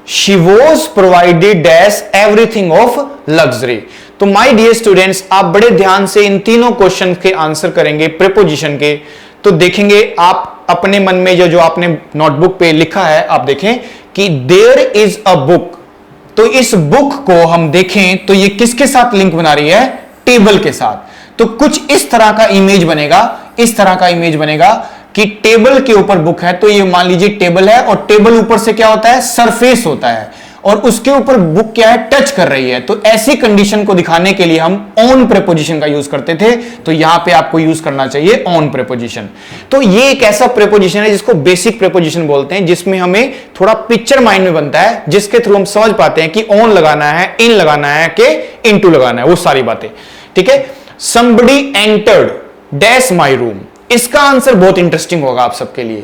She was provided dash everything of luxury। तो माय डियर स्टूडेंट्स, आप बड़े ध्यान से इन तीनों क्वेश्चन के आंसर करेंगे प्रीपोजिशन के, तो देखेंगे आप अपने मन में जो आपने नोटबुक पे लिखा है, आप देखें कि देयर इज अ बुक। तो इस बुक को हम देखें तो ये किसके साथ लिंक बना रही है? टेबल के साथ। तो कुछ इस तरह का इमेज बनेगा कि टेबल के ऊपर बुक है, तो ये मान लीजिए टेबल है, और टेबल ऊपर से क्या होता है? सरफेस होता है, और उसके ऊपर बुक क्या है? टच कर रही है। तो ऐसी कंडीशन को दिखाने के लिए हम ऑन प्रीपोजिशन का यूज करते थे, तो यहां पे आपको यूज करना चाहिए ऑन प्रीपोजिशन। तो ये एक ऐसा प्रीपोजिशन है जिसको बेसिक प्रीपोजिशन बोलते हैं, जिसमें हमें थोड़ा पिक्चर माइंड में बनता है, जिसके थ्रू हम समझ पाते हैं कि ऑन लगाना है, इन लगाना है, कि इनटू लगाना है, वो सारी बातें। ठीक है, somebody entered dash my room. इसका आंसर बहुत इंटरेस्टिंग होगा आप सबके लिए।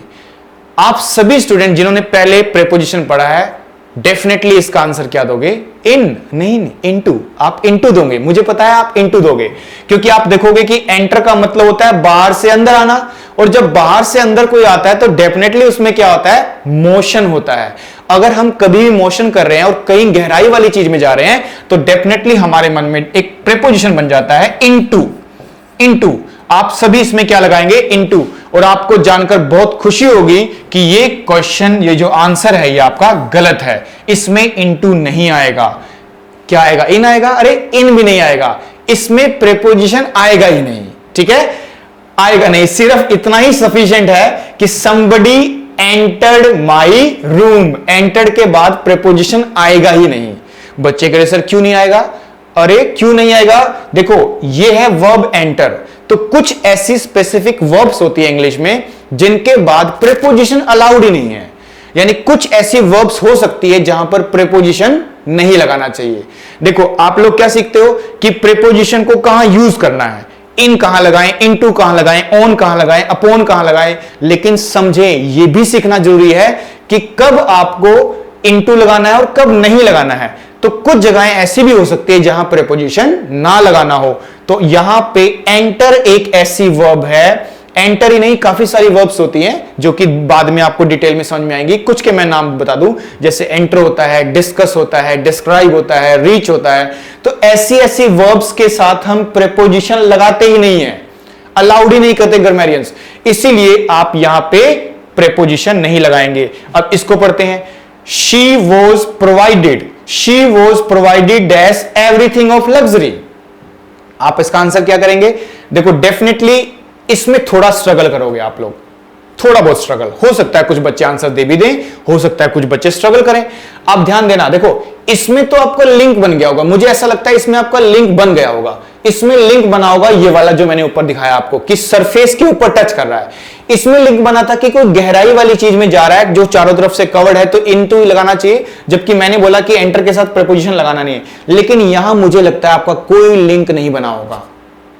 आप सभी स्टूडेंट जिन्होंने पहले प्रीपोजिशन पढ़ा है, डेफिनेटली इसका आंसर क्या दोगे? इन नहीं, इनटू। आप इनटू दोगे, मुझे पता है आप इनटू दोगे, क्योंकि आप देखोगे कि एंटर का मतलब होता है बाहर से अंदर आना, और जब बाहर से अंदर कोई आता है तो डेफिनेटली उसमें क्या होता है? मोशन होता है। अगर हम कभी भी मोशन कर रहे हैं और कहीं गहराई वाली चीज में जा रहे हैं, तो डेफिनेटली हमारे मन में एक प्रीपोजिशन बन जाता है इनटू। आप सभी इसमें क्या लगाएंगे? इनटू। और आपको जानकर बहुत खुशी होगी कि ये क्वेश्चन, ये जो आंसर है, ये आपका गलत है। इसमें इनटू नहीं आएगा। क्या आएगा? इन आएगा। अरे इन भी नहीं आएगा, इसमें प्रीपोजिशन आएगा ही नहीं। ठीक है, आएगा नहीं। सिर्फ इतना ही सफिशिएंट है कि somebody entered my room. Entered के बाद प्रेपोजिशन आएगा ही नहीं। बच्चे कह रहे सर क्यों नहीं आएगा? अरे क्यों नहीं आएगा? देखो ये है वर्ब एंटर, तो कुछ ऐसी स्पेसिफिक वर्ब्स होती है इंग्लिश में जिनके बाद प्रेपोजिशन अलाउड ही नहीं है। यानी कुछ ऐसी वर्ब्स हो सकती है जहां पर प्रेपोजिशन नहीं लगाना चाहिए। देखो आप लोग क्या सीखते हो कि प्रेपोजिशन को कहां यूज करना है, इन कहां लगाएं, इनटू कहां लगाएं, ऑन कहां लगाएं, अपॉन कहां लगाएं, लेकिन समझे यह भी सीखना जरूरी है कि कब आपको इनटू लगाना है और कब नहीं लगाना है। तो कुछ जगहें ऐसी भी हो सकती है जहां प्रेपोजिशन ना लगाना हो। तो यहां पे एंटर एक ऐसी वर्ब है, एंटर ही नहीं काफी सारी वर्ब्स होती हैं जो कि बाद में आपको डिटेल में समझ में आएंगी। कुछ के मैं नाम बता दूं, जैसे एंटर होता है, डिस्कस होता है, डिस्क्राइब होता है, रीच होता है। तो ऐसी ऐसी वर्ब्स के साथ हम प्रेपोजिशन लगाते ही नहीं है, अलाउड ही नहीं करते ग्रामरियंस, इसीलिए आप यहां पे प्रेपोजिशन नहीं लगाएंगे। अब इसको पढ़ते हैं। She was provided dash everything of luxury. आप इसका आंसर क्या करेंगे? देखो डेफिनेटली इसमें थोड़ा स्ट्रगल करोगे आप लोग, थोड़ा बहुत स्ट्रगल हो सकता है। कुछ बच्चे आंसर दे भी दें, हो सकता है कुछ बच्चे स्ट्रगल करें। आप ध्यान देना, देखो इसमें तो आपका लिंक बन गया होगा, मुझे ऐसा लगता है इसमें आपका लिंक बन गया होगा। इसमें लिंक बना होगा ये वाला जो मैंने ऊपर दिखाया आपको कि सरफेस के ऊपर टच कर रहा है। इसमें लिंक बना था कि कोई गहराई वाली चीज में जा रहा है जो चारों तरफ से कवर्ड है, तो इनटू ही लगाना चाहिए, जबकि मैंने बोला कि एंटर के साथ प्रेपोजिशन लगाना नहीं है। लेकिन यहां मुझे लगता है आपका कोई लिंक नहीं बना होगा।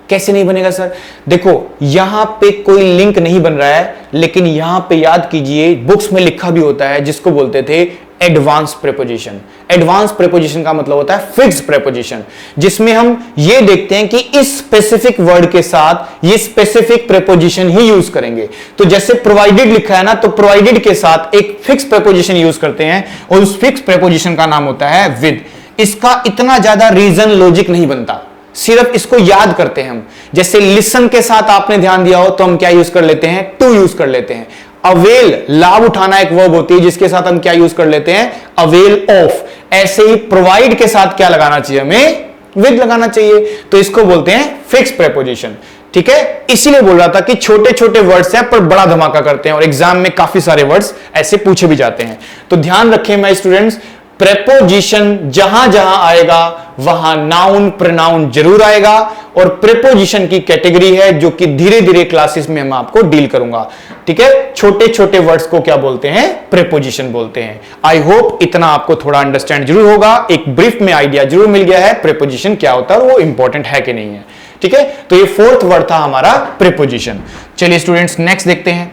कैसे नहीं बनेगा सर? देखो यहां पे कोई लिंक नहीं बन रहा है, लेकिन यहां पे याद कीजिए बुक्स में लिखा भी होता है जिसको बोलते थे एडवांस प्रेपोजिशन। एडवांस प्रेपोजिशन का मतलब होता है फिक्स्ड प्रेपोजिशन, जिसमें हम ये देखते हैं कि इस स्पेसिफिक वर्ड के साथ ये स्पेसिफिक प्रेपोजिशन ही यूज करेंगे। तो जैसे प्रोवाइडेड लिखा है ना, तो प्रोवाइडेड के साथ एक फिक्स प्रेपोजिशन यूज करते हैं और उस फिक्स प्रेपोजिशन का नाम होता है विद। इसका इतना ज्यादा रीजन लॉजिक नहीं बनता, सिर्फ इसको याद करते हैं हम। जैसे लिसन के साथ आपने ध्यान दिया हो तो हम क्या यूज कर लेते हैं? टू यूज कर लेते हैं। अवेल, लाभ उठाना एक वर्ब होती है जिसके साथ हम क्या यूज कर लेते हैं? Avail of. ऐसे ही प्रोवाइड के साथ क्या लगाना चाहिए? हमें विद लगाना चाहिए। तो इसको बोलते हैं फिक्स प्रेपोजिशन। ठीक है, इसीलिए बोल रहा था कि छोटे छोटे वर्ड्स हैं पर बड़ा धमाका करते हैं और एग्जाम में काफी सारे वर्ड्स ऐसे पूछे भी जाते हैं। तो ध्यान रखें माय स्टूडेंट्स, प्रेपोजिशन जहां जहां आएगा वहां नाउन प्रोनाउन जरूर आएगा, और प्रेपोजिशन की कैटेगरी है जो कि धीरे धीरे क्लासेस में मैं आपको डील करूंगा। ठीक है, छोटे छोटे वर्ड्स को क्या बोलते हैं? प्रेपोजिशन बोलते हैं। आई होप इतना आपको थोड़ा अंडरस्टैंड जरूर होगा, एक ब्रीफ में आइडिया जरूर मिल गया है प्रेपोजिशन क्या होता है और वो इंपॉर्टेंट है कि नहीं है। ठीक है, तो ये फोर्थ वर्ड था हमारा प्रेपोजिशन। चलिए स्टूडेंट्स नेक्स्ट देखते हैं।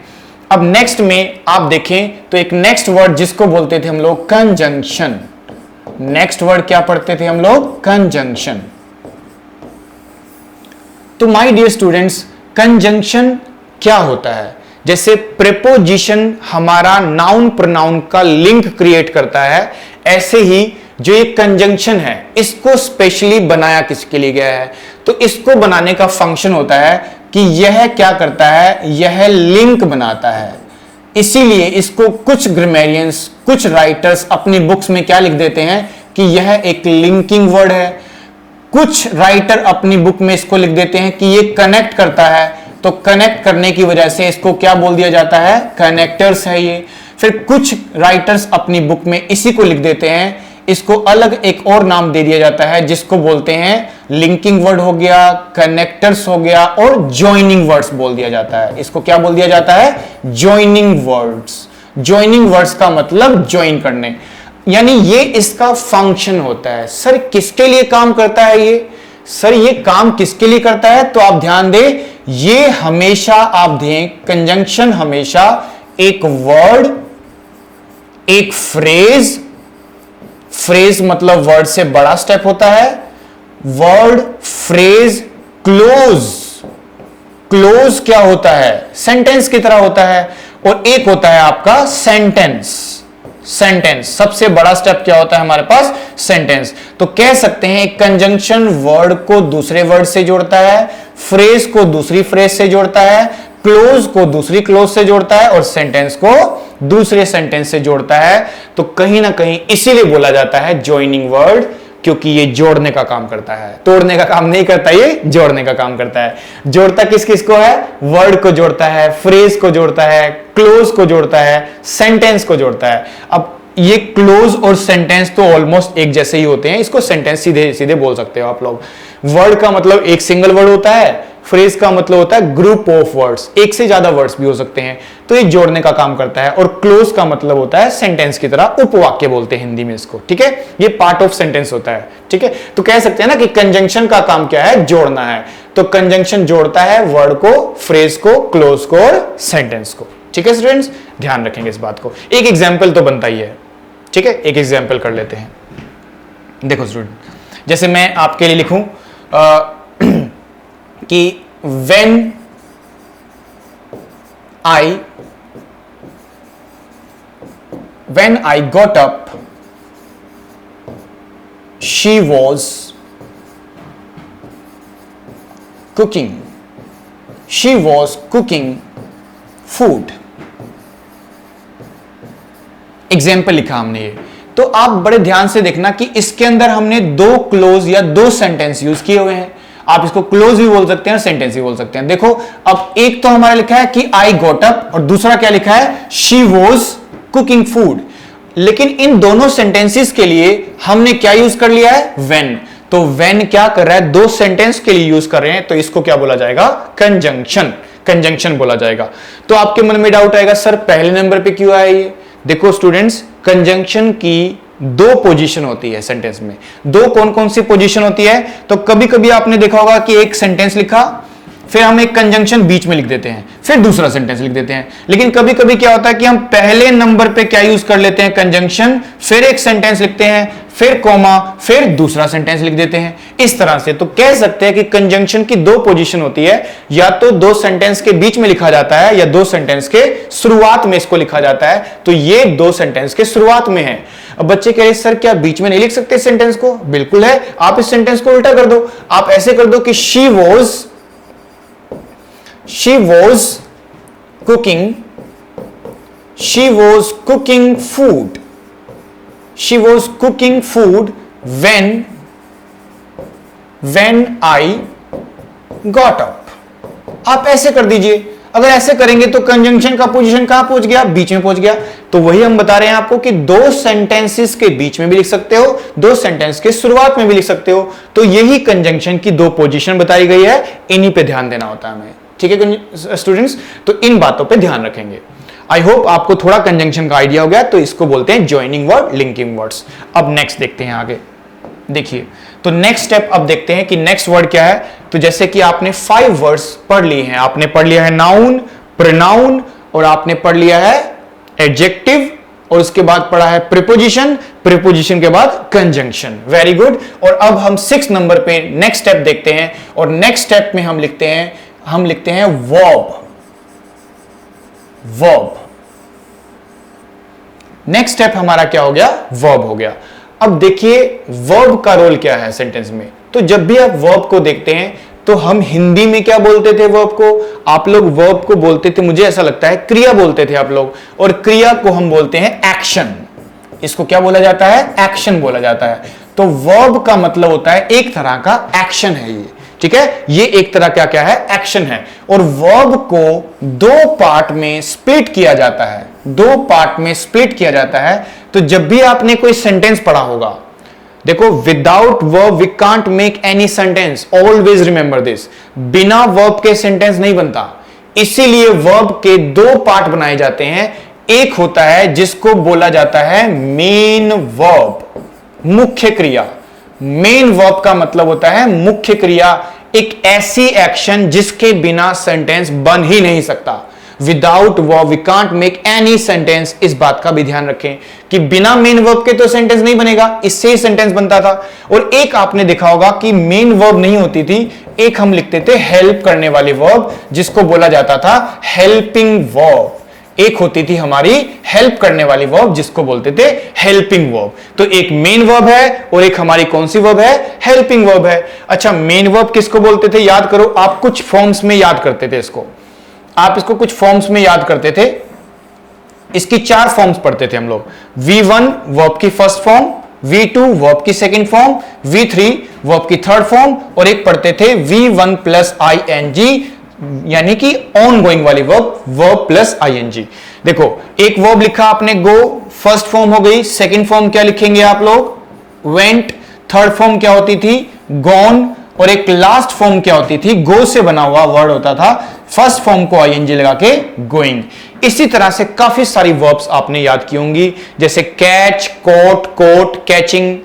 अब नेक्स्ट में आप देखें तो एक नेक्स्ट वर्ड जिसको बोलते थे हम लोग कंजंक्शन। नेक्स्ट वर्ड क्या पढ़ते थे हम लोग? कंजंक्शन। तो माय डियर स्टूडेंट्स, कंजंक्शन क्या होता है? जैसे प्रेपोजिशन हमारा नाउन प्रोनाउन का लिंक क्रिएट करता है, ऐसे ही जो ये कंजंक्शन है इसको स्पेशली बनाया किसके लिए गया है? तो इसको बनाने का फंक्शन होता है कि यह क्या करता है? यह लिंक बनाता है। इसीलिए इसको कुछ ग्रामरियंस, कुछ राइटर्स अपनी बुक्स में क्या लिख देते हैं कि यह एक लिंकिंग वर्ड है। कुछ राइटर अपनी बुक में इसको लिख देते हैं कि ये कनेक्ट करता है, तो कनेक्ट करने की वजह से इसको क्या बोल दिया जाता है? कनेक्टर्स है ये। फिर कुछ राइटर्स अपनी बुक में इसी को लिख देते हैं, इसको अलग एक और नाम दे दिया जाता है जिसको बोलते हैं लिंकिंग वर्ड हो गया, कनेक्टर्स हो गया, और ज्वाइनिंग वर्ड्स बोल दिया जाता है। इसको क्या बोल दिया जाता है? Joining words. ज्वाइनिंग वर्ड्स का मतलब ज्वाइन करने, यानी ये इसका फंक्शन होता है। सर किसके लिए काम करता है ये? सर ये काम किसके लिए करता है? तो आप ध्यान दें, ये हमेशा आप दें कंजंक्शन हमेशा एक वर्ड, एक फ्रेज, फ्रेज मतलब वर्ड से बड़ा स्टेप होता है, वर्ड, फ्रेज, क्लोज। क्लोज क्या होता है? सेंटेंस की तरह होता है। और एक होता है आपका सेंटेंस। सेंटेंस सबसे बड़ा स्टेप क्या होता है हमारे पास? सेंटेंस। तो कह सकते हैं एक कंजंक्शन वर्ड को दूसरे वर्ड से जोड़ता है, फ्रेज को दूसरी फ्रेज से जोड़ता है, क्लोज को दूसरी क्लोज से जोड़ता है, और सेंटेंस को दूसरे सेंटेंस से जोड़ता है। तो कहीं ना कहीं इसीलिए बोला जाता है ज्वाइनिंग वर्ड, क्योंकि ये जोड़ने का काम करता है, तोड़ने का काम नहीं करता, ये जोड़ने का काम करता है। जोड़ता किस किस को है? वर्ड को जोड़ता है, फ्रेज को जोड़ता है, क्लोज को जोड़ता है, सेंटेंस को जोड़ता है। अब ये क्लोज और सेंटेंस तो ऑलमोस्ट एक जैसे ही होते हैं, इसको सेंटेंस सीधे सीधे बोल सकते हो आप लोग। वर्ड का मतलब एक सिंगल वर्ड होता है, फ्रेज का मतलब होता है ग्रुप ऑफ वर्ड्स, एक से ज्यादा वर्ड्स भी हो सकते हैं, तो ये जोड़ने का काम करता है। और क्लोज का मतलब होता है सेंटेंस की तरह, उपवाक्य बोलते हैं हिंदी में इसको, ठीक है। ये पार्ट ऑफ सेंटेंस होता है, ठीक है। तो कह सकते हैं ना कि कंजंक्शन का काम क्या है, जोड़ना है। तो कंजंक्शन जोड़ता है वर्ड को, फ्रेज को, क्लोज को और सेंटेंस को, ठीक है स्टूडेंट्स, ध्यान रखेंगे इस बात को। एक एग्जाम्पल तो बनता ही है, ठीक है, एक एग्जाम्पल कर लेते हैं। देखो स्टूडेंट, जैसे मैं आपके लिए लिखूं कि when I got up, she was cooking food। Example लिखा हमने ये, तो आप बड़े ध्यान से देखना कि इसके अंदर हमने दो क्लोज या दो सेंटेंस यूज किए हुए हैं। आप इसको क्लोज भी बोल सकते हैं और सेंटेंस भी बोल सकते हैं। देखो, अब एक तो हमारा लिखा है कि आई गॉट अप और दूसरा क्या लिखा है, शी वॉज कुकिंग फूड। लेकिन इन दोनों सेंटेंसेस के लिए हमने क्या यूज कर लिया है, व्हेन। तो व्हेन क्या कर रहा है, दो सेंटेंस के लिए यूज कर रहे हैं, तो इसको क्या बोला जाएगा, कंजंक्शन, कंजंक्शन बोला जाएगा। तो आपके मन में डाउट आएगा, सर पहले नंबर पे क्यों आया ये। देखो स्टूडेंट्स, कंजंक्शन की दो पोजीशन होती है सेंटेंस में। दो कौन कौन सी पोजीशन होती है, तो कभी कभी आपने देखा होगा कि एक सेंटेंस लिखा, फिर हम एक कंजंक्शन बीच में लिख देते हैं, फिर दूसरा सेंटेंस लिख देते हैं। लेकिन कभी कभी क्या होता है कि हम पहले नंबर पे क्या यूज कर लेते हैं, कंजंक्शन, फिर एक सेंटेंस लिखते हैं, फिर कॉमा, फिर दूसरा सेंटेंस लिख देते हैं, इस तरह से। तो कह सकते हैं कि कंजंक्शन की दो पोजीशन होती है, या तो दो सेंटेंस के बीच में लिखा जाता है या दो सेंटेंस के शुरुआत में इसको लिखा जाता है। तो ये दो सेंटेंस के शुरुआत में है। अब बच्चे कह रहे सर क्या बीच में नहीं लिख सकते सेंटेंस को, बिल्कुल है। आप इस सेंटेंस को उल्टा कर दो, आप ऐसे कर दो कि she was cooking food when I got up। आप ऐसे कर दीजिए। अगर ऐसे करेंगे तो कंजंक्शन का पोजीशन कहां पहुंच गया, बीच में पहुंच गया। तो वही हम बता रहे हैं आपको कि दो सेंटेंसेस के बीच में भी लिख सकते हो, दो सेंटेंस के शुरुआत में भी लिख सकते हो। तो यही कंजंक्शन की दो पोजीशन बताई गई है, इन्हीं पे ध्यान देना होता है हमें, ठीक है स्टूडेंट्स। तो इन बातों पे ध्यान रखेंगे। आई होप आपको थोड़ा कंजंक्शन का आइडिया हो गया। तो इसको बोलते हैं ज्वाइनिंग वर्ड, लिंकिंग वर्ड्स। अब नेक्स्ट देखते हैं आगे, देखिए। तो नेक्स्ट स्टेप अब देखते हैं कि नेक्स्ट वर्ड क्या है। तो जैसे कि आपने 5 वर्ड्स पढ़ लिए हैं, आपने पढ़ लिया है नाउन, प्रोनाउन, और आपने पढ़ लिया है एडजेक्टिव, और उसके बाद पढ़ा है प्रीपोजिशन, प्रीपोजिशन के बाद कंजंक्शन। Very good. और अब हम 6 नंबर पे नेक्स्ट स्टेप देखते हैं, और नेक्स्ट स्टेप में हम लिखते हैं वर्ब। नेक्स्ट स्टेप हमारा क्या हो गया, वर्ब हो गया। अब देखिए वर्ब का रोल क्या है सेंटेंस में। तो जब भी आप वर्ब को देखते हैं तो हम हिंदी में क्या बोलते थे वर्ब को, आप लोग वर्ब को बोलते थे, मुझे ऐसा लगता है क्रिया बोलते थे आप लोग, और क्रिया को हम बोलते हैं एक्शन। इसको क्या बोला जाता है, एक्शन बोला जाता है। तो वर्ब का मतलब होता है एक तरह का एक्शन है ये, ठीक है। ये एक तरह का क्या है, एक्शन है। और वर्ब को दो पार्ट में स्प्लिट किया जाता है, दो पार्ट में स्प्लिट किया जाता है। तो जब भी आपने कोई सेंटेंस पढ़ा होगा, देखो without verb we can't make any sentence, always remember this. बिना वर्ब के सेंटेंस नहीं बनता, इसीलिए वर्ब के दो पार्ट बनाए जाते हैं। एक होता है जिसको बोला जाता है मेन वर्ब, मुख्य क्रिया। मेन वर्ब का मतलब होता है मुख्य क्रिया, एक ऐसी एक्शन जिसके बिना सेंटेंस बन ही नहीं सकता। Without verb we can't make any sentence. इस बात का भी ध्यान रखें कि बिना मेन वर्ब के तो सेंटेंस नहीं बनेगा, इससे ही सेंटेंस बनता था। और एक आपने देखा होगा कि मेन वर्ब नहीं होती थी, एक हम लिखते थे हेल्प करने वाली वर्ब, जिसको बोला जाता था हेल्पिंग वर्ब। एक होती थी हमारी हेल्प करने वाली वर्ब, जिसको बोलते थे हेल्पिंग वर्ब। तो एक मेन वर्ब है और एक हमारी कौन सी वर्ब है, हेल्पिंग वर्ब है। अच्छा, मेन वर्ब किसको बोलते थे, याद करो। आप कुछ फॉर्म्स में याद करते थे इसको, आप इसको कुछ फॉर्म्स में याद करते थे। इसकी 4 फॉर्म्स पढ़ते थे हम लोग। V1 वर्ब की फर्स्ट फॉर्म, V2 वर्ब की सेकंड फॉर्म, V3 वर्ब की थर्ड फॉर्म, और एक पढ़ते थे V1 + ing यानी कि ऑन गोइंग वाली वर्ब, वर्ब प्लस आईएनजी। देखो एक वर्ब लिखा आपने गो, फर्स्ट फॉर्म हो गई, सेकंड फॉर्म क्या लिखेंगे आप लोग, वेंट, थर्ड फॉर्म क्या होती थी, गॉन, और एक लास्ट फॉर्म क्या होती थी, गो से बना हुआ वर्ड होता था, फर्स्ट फॉर्म को आईएनजी लगा के गोइंग। इसी तरह से काफी सारी वर्ब्स आपने याद की होंगी, जैसे catch, caught, caught, catching,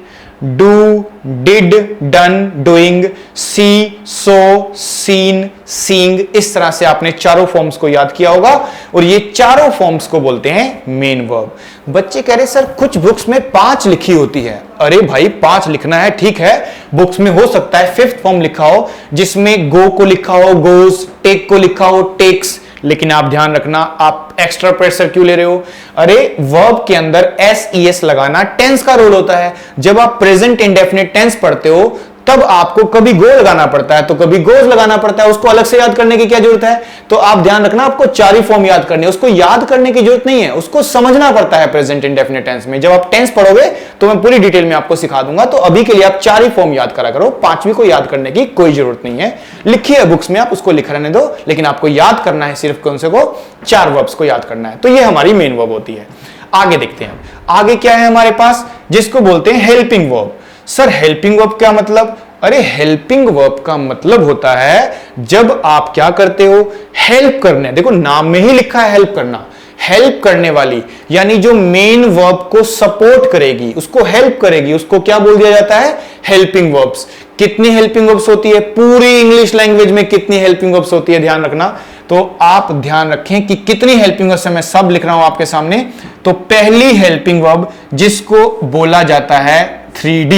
do, did, done, doing, see, saw, seen, seeing. इस तरह से आपने चारों फॉर्म्स को याद किया होगा और ये चारों फॉर्म्स को बोलते हैं मेन वर्ब। बच्चे कह रहे सर कुछ बुक्स में 5 लिखी होती है। अरे भाई 5 लिखना है ठीक है, बुक्स में हो सकता है 5th फॉर्म लिखा हो जिसमें गो को लिखा हो गोज, टेक को लिखा हो टेक्स, लेकिन आप ध्यान रखना आप एक्स्ट्रा प्रेशर क्यों ले रहे हो। अरे वर्ब के अंदर एस लगाना टेंस का रोल होता है। जब आप प्रेजेंट इंडेफिनिट टेंस पढ़ते हो तब आपको कभी गो लगाना पड़ता है तो कभी गोज लगाना पड़ता है, उसको अलग से याद करने की क्या जरूरत है। तो आप ध्यान रखना आपको 4 ही फॉर्म याद करने, उसको याद करने की जरूरत नहीं है, उसको समझना पड़ता है प्रेजेंट इंडेफिनिट टेंस में। जब आप टेंस पढ़ोगे तो मैं पूरी डिटेल में आपको सिखा दूंगा, तो अभी के लिए आप 4 ही फॉर्म याद करा करो, 5वीं को याद करने की कोई जरूरत नहीं है। लिखी है बुक्स में, आप उसको लिख रहने दो, लेकिन आपको याद करना है सिर्फ कौन से को, 4 वर्ब्स को याद करना है। तो ये हमारी मेन वर्ब होती है। आगे देखते हैं, आगे क्या है हमारे पास, जिसको बोलते हैं helping verb. Sir helping verb क्या मतलब, अरे हेल्पिंग वर्ब का मतलब होता है जब आप क्या करते हो, हेल्प करने। देखो नाम में ही लिखा है हेल्प करना, हेल्प करने वाली, यानी जो मेन वर्ब को सपोर्ट करेगी, उसको हेल्प करेगी, उसको क्या बोल दिया जाता है, हेल्पिंग वर्ब्स। कितनी हेल्पिंग वर्ब्स होती है पूरी इंग्लिश लैंग्वेज में, कितनी हेल्पिंग वर्ब्स होती है ध्यान रखना। तो आप ध्यान रखें कि कितनी हेल्पिंग वर्ब्स, मैं सब लिख रहा हूं आपके सामने। तो पहली हेल्पिंग वर्ब जिसको बोला जाता है 3D।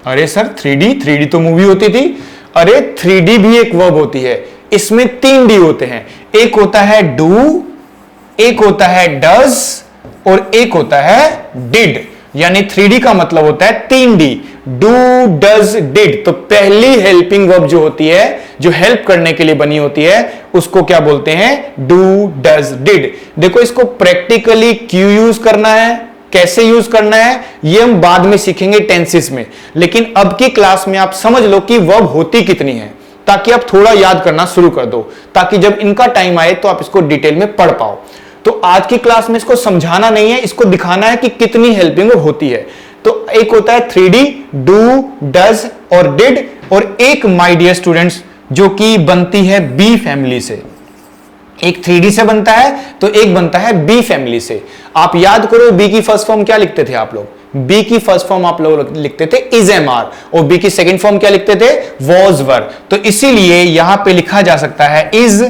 अरे सर 3D तो मूवी होती थी। अरे 3D भी एक वर्ब होती है, इसमें 3 D होते हैं, एक होता है डू, एक होता है डज और एक होता है डिड। यानी 3D का मतलब होता है 3D, डू, डज, डिड। तो पहली हेल्पिंग वर्ब जो होती है, जो हेल्प करने के लिए बनी होती है, उसको क्या बोलते हैं, डू, डज, डिड। देखो इसको प्रैक्टिकली क्यों यूज करना है, कैसे यूज करना है, ये हम बाद में सीखेंगे टेंसेस में, लेकिन अब की क्लास में आप समझ लो कि वर्ब होती कितनी है, ताकि आप थोड़ा याद करना शुरू कर दो, ताकि जब इनका टाइम आए तो आप इसको डिटेल में पढ़ पाओ। तो आज की क्लास में इसको समझाना नहीं है, इसको दिखाना है कि कितनी हेल्पिंग वर्ब होती है। तो एक होता है 3D, डू, डज और डिड, और एक माय डियर स्टूडेंट्स जो कि बनती है बी फैमिली से। एक 3D से बनता है तो एक बनता है बी फैमिली से। आप याद करो बी की फर्स्ट फॉर्म क्या लिखते थे आप लोग, बी की फर्स्ट फॉर्म आप लोग लिखते थे इज एम आर, और बी की सेकंड फॉर्म क्या लिखते थे, वॉज वर। तो इसीलिए यहां पे लिखा जा सकता है इज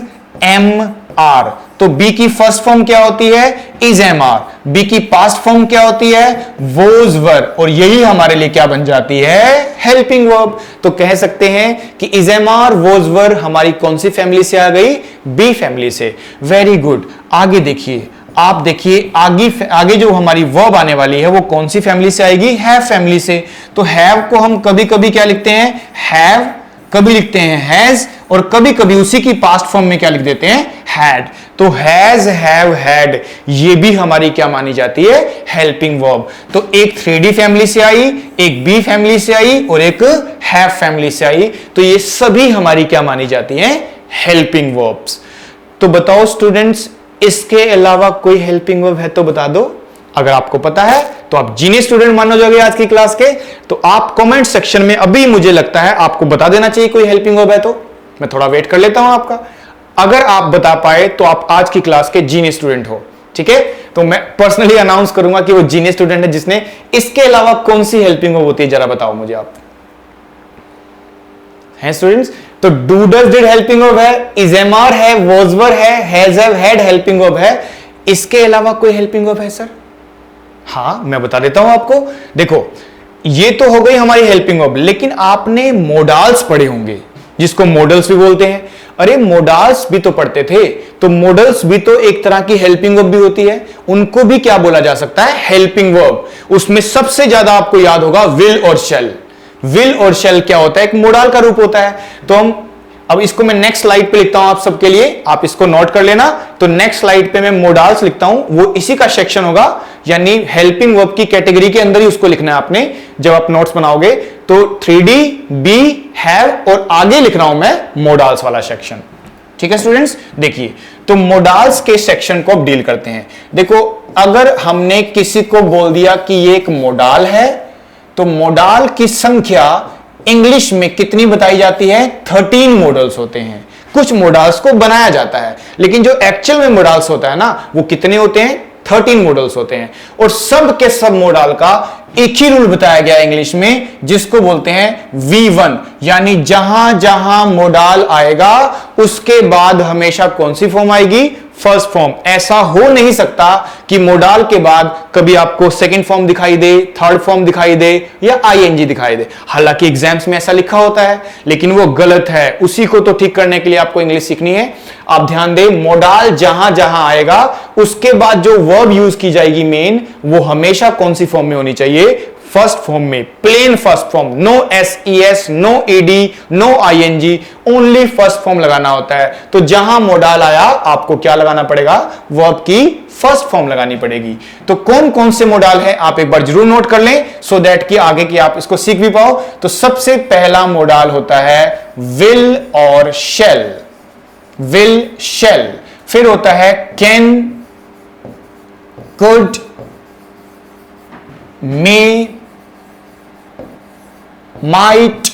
एम आर। तो बी की फर्स्ट फॉर्म क्या होती है, इज एम आर, बी की पास्ट फॉर्म क्या होती है, वोज वर, और यही हमारे लिए क्या बन जाती है, हेल्पिंग वर्ब। तो कह सकते हैं कि इज एम आर, वोज वर हमारी कौन सी फैमिली से आ गई, बी फैमिली से। Very good. आगे देखिए, आप देखिए आगे जो हमारी वर्ब आने वाली है वो कौन सी फैमिली से आएगी, हैव फैमिली से। तो हैव को हम कभी कभी क्या लिखते हैं, हैव, कभी लिखते हैं हैज, और कभी कभी उसी की पास्ट फॉर्म में क्या लिख देते हैं, हैड। तो हैज, हैव, हैड ये भी हमारी क्या मानी जाती है, हेल्पिंग वर्ब। तो एक 3D फैमिली से आई, एक बी फैमिली से आई और एक हैव फैमिली से आई। तो ये सभी हमारी क्या मानी जाती हैं, हेल्पिंग वर्ब्स। तो बताओ स्टूडेंट्स, इसके अलावा कोई हेल्पिंग वर्ब है तो बता दो। अगर आपको पता है तो आप जीनियस स्टूडेंट मानो जाओगे आज की क्लास के। तो आप कमेंट सेक्शन में अभी मुझे लगता है आपको बता देना चाहिए कोई हेल्पिंग वर्ब है, तो मैं थोड़ा वेट कर लेता हूं आपका। अगर आप बता पाए तो आप आज की क्लास के जीनियस स्टूडेंट हो, ठीक है। तो मैं पर्सनली अनाउंस करूंगा कि वो जीनियस स्टूडेंट है जिसने इसके अलावा कौन सी हेल्पिंग वर्ब होती है, जरा बताओ मुझे आप। हैं स्टूडेंट्स? तो do, does, did helping verb है, इज एम आर है, वॉज वर है, has, have, had helping verb है। इसके अलावा कोई हेल्पिंग वर्ब है सर? हाँ मैं बता देता हूं आपको। देखो ये तो हो गई हमारी हेल्पिंग वर्ब, लेकिन आपने मोडाल्स पढ़े होंगे जिसको मॉडल्स भी बोलते हैं। अरे मोडाल्स भी तो पढ़ते थे, तो मॉडल्स भी तो एक तरह की हेल्पिंग वर्ब भी होती है, उनको भी क्या बोला जा सकता है, हेल्पिंग वर्ब। उसमें सबसे ज्यादा आपको याद होगा विल और शैल। विल और शैल क्या होता है, एक मोडाल का रूप होता है। तो हम अब इसको मैं नेक्स्ट स्लाइड पे लिखता हूं आप सबके लिए, आप इसको नोट कर लेना। तो नेक्स्ट स्लाइड पे मैं मोडाल्स लिखता हूं, वो इसी का सेक्शन होगा, यानी हेल्पिंग वर्ब की कैटेगरी के अंदर ही उसको लिखना है आपने जब आप नोट्स बनाओगे। तो 3D, बी, हैव और आगे लिख रहा हूं मैं मोडाल्स वाला सेक्शन, ठीक है स्टूडेंट्स, देखिए तो मोडाल्स के सेक्शन को अब डील करते हैं। देखो अगर हमने किसी को बोल दिया कि ये एक मोडाल है, तो मोडाल की संख्या इंग्लिश में कितनी बताई जाती है? 13 मॉडल्स होते हैं। कुछ मॉडल्स को बनाया जाता है, लेकिन जो एक्चुअल में मॉडल्स होता है ना, वो कितने होते हैं? 13 मॉडल्स होते हैं। और सब के सब मॉडल का एक ही रूल बताया गया इंग्लिश में, जिसको बोलते हैं V1, यानी जहां जहां मॉडल आएगा उसके बाद हमेशा कौन सी फॉर्म आएगी? First form. ऐसा हो नहीं सकता कि मॉडल के बाद कभी आपको सेकंड फॉर्म दिखाई दे, थर्ड फॉर्म दिखाई दे या आईएनजी दिखाई दे। हालांकि एग्जाम्स में ऐसा लिखा होता है, लेकिन वो गलत है। उसी को तो ठीक करने के लिए आपको इंग्लिश सीखनी है। आप ध्यान दें, मॉडल जहां जहां आएगा उसके बाद जो वर्ब यूज की जाएगी मेन, वो हमेशा कौन सी फॉर्म में होनी चाहिए? फर्स्ट फॉर्म में, plain first form, no S, no ED, no ING, only first form लगाना होता है। तो जहां मॉडल आया आपको क्या लगाना पड़ेगा? वर्ब की फर्स्ट फॉर्म लगानी पड़ेगी। तो कौन कौन से मॉडल है आप एक बार जरूर नोट कर लें, सो दैट कि आगे की आप इसको सीख भी पाओ। तो सबसे पहला मॉडल होता है विल और शैल, विल शैल। फिर होता है कैन, कुड, मे, माइट।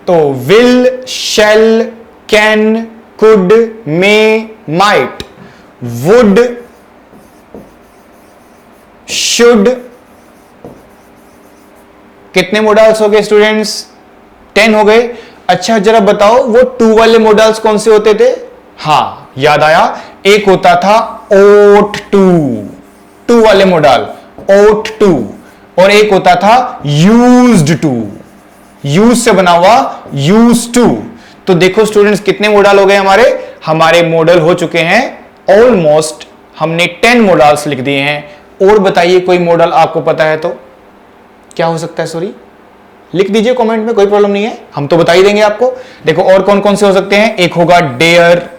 तो will, shall, can, could, may, might, would, should. कितने मॉडल्स हो गए स्टूडेंट्स? 10 हो गए। अच्छा जरा बताओ वो 2 वाले मॉडल्स कौन से होते थे? हां याद आया, एक होता था ought to, 2 वाले मॉडल ought to, और एक होता था used to, यूज से बना हुआ used to। तो देखो स्टूडेंट्स कितने मॉडल हो गए हमारे? हमारे मॉडल हो चुके हैं ऑलमोस्ट, हमने 10 मॉडल्स लिख दिए हैं। और बताइए कोई मॉडल आपको पता है तो क्या हो सकता है? सॉरी, लिख दीजिए कमेंट में, कोई प्रॉब्लम नहीं है, हम तो बता ही देंगे आपको। देखो और कौन कौन से हो सकते हैं? एक होगा डेयर,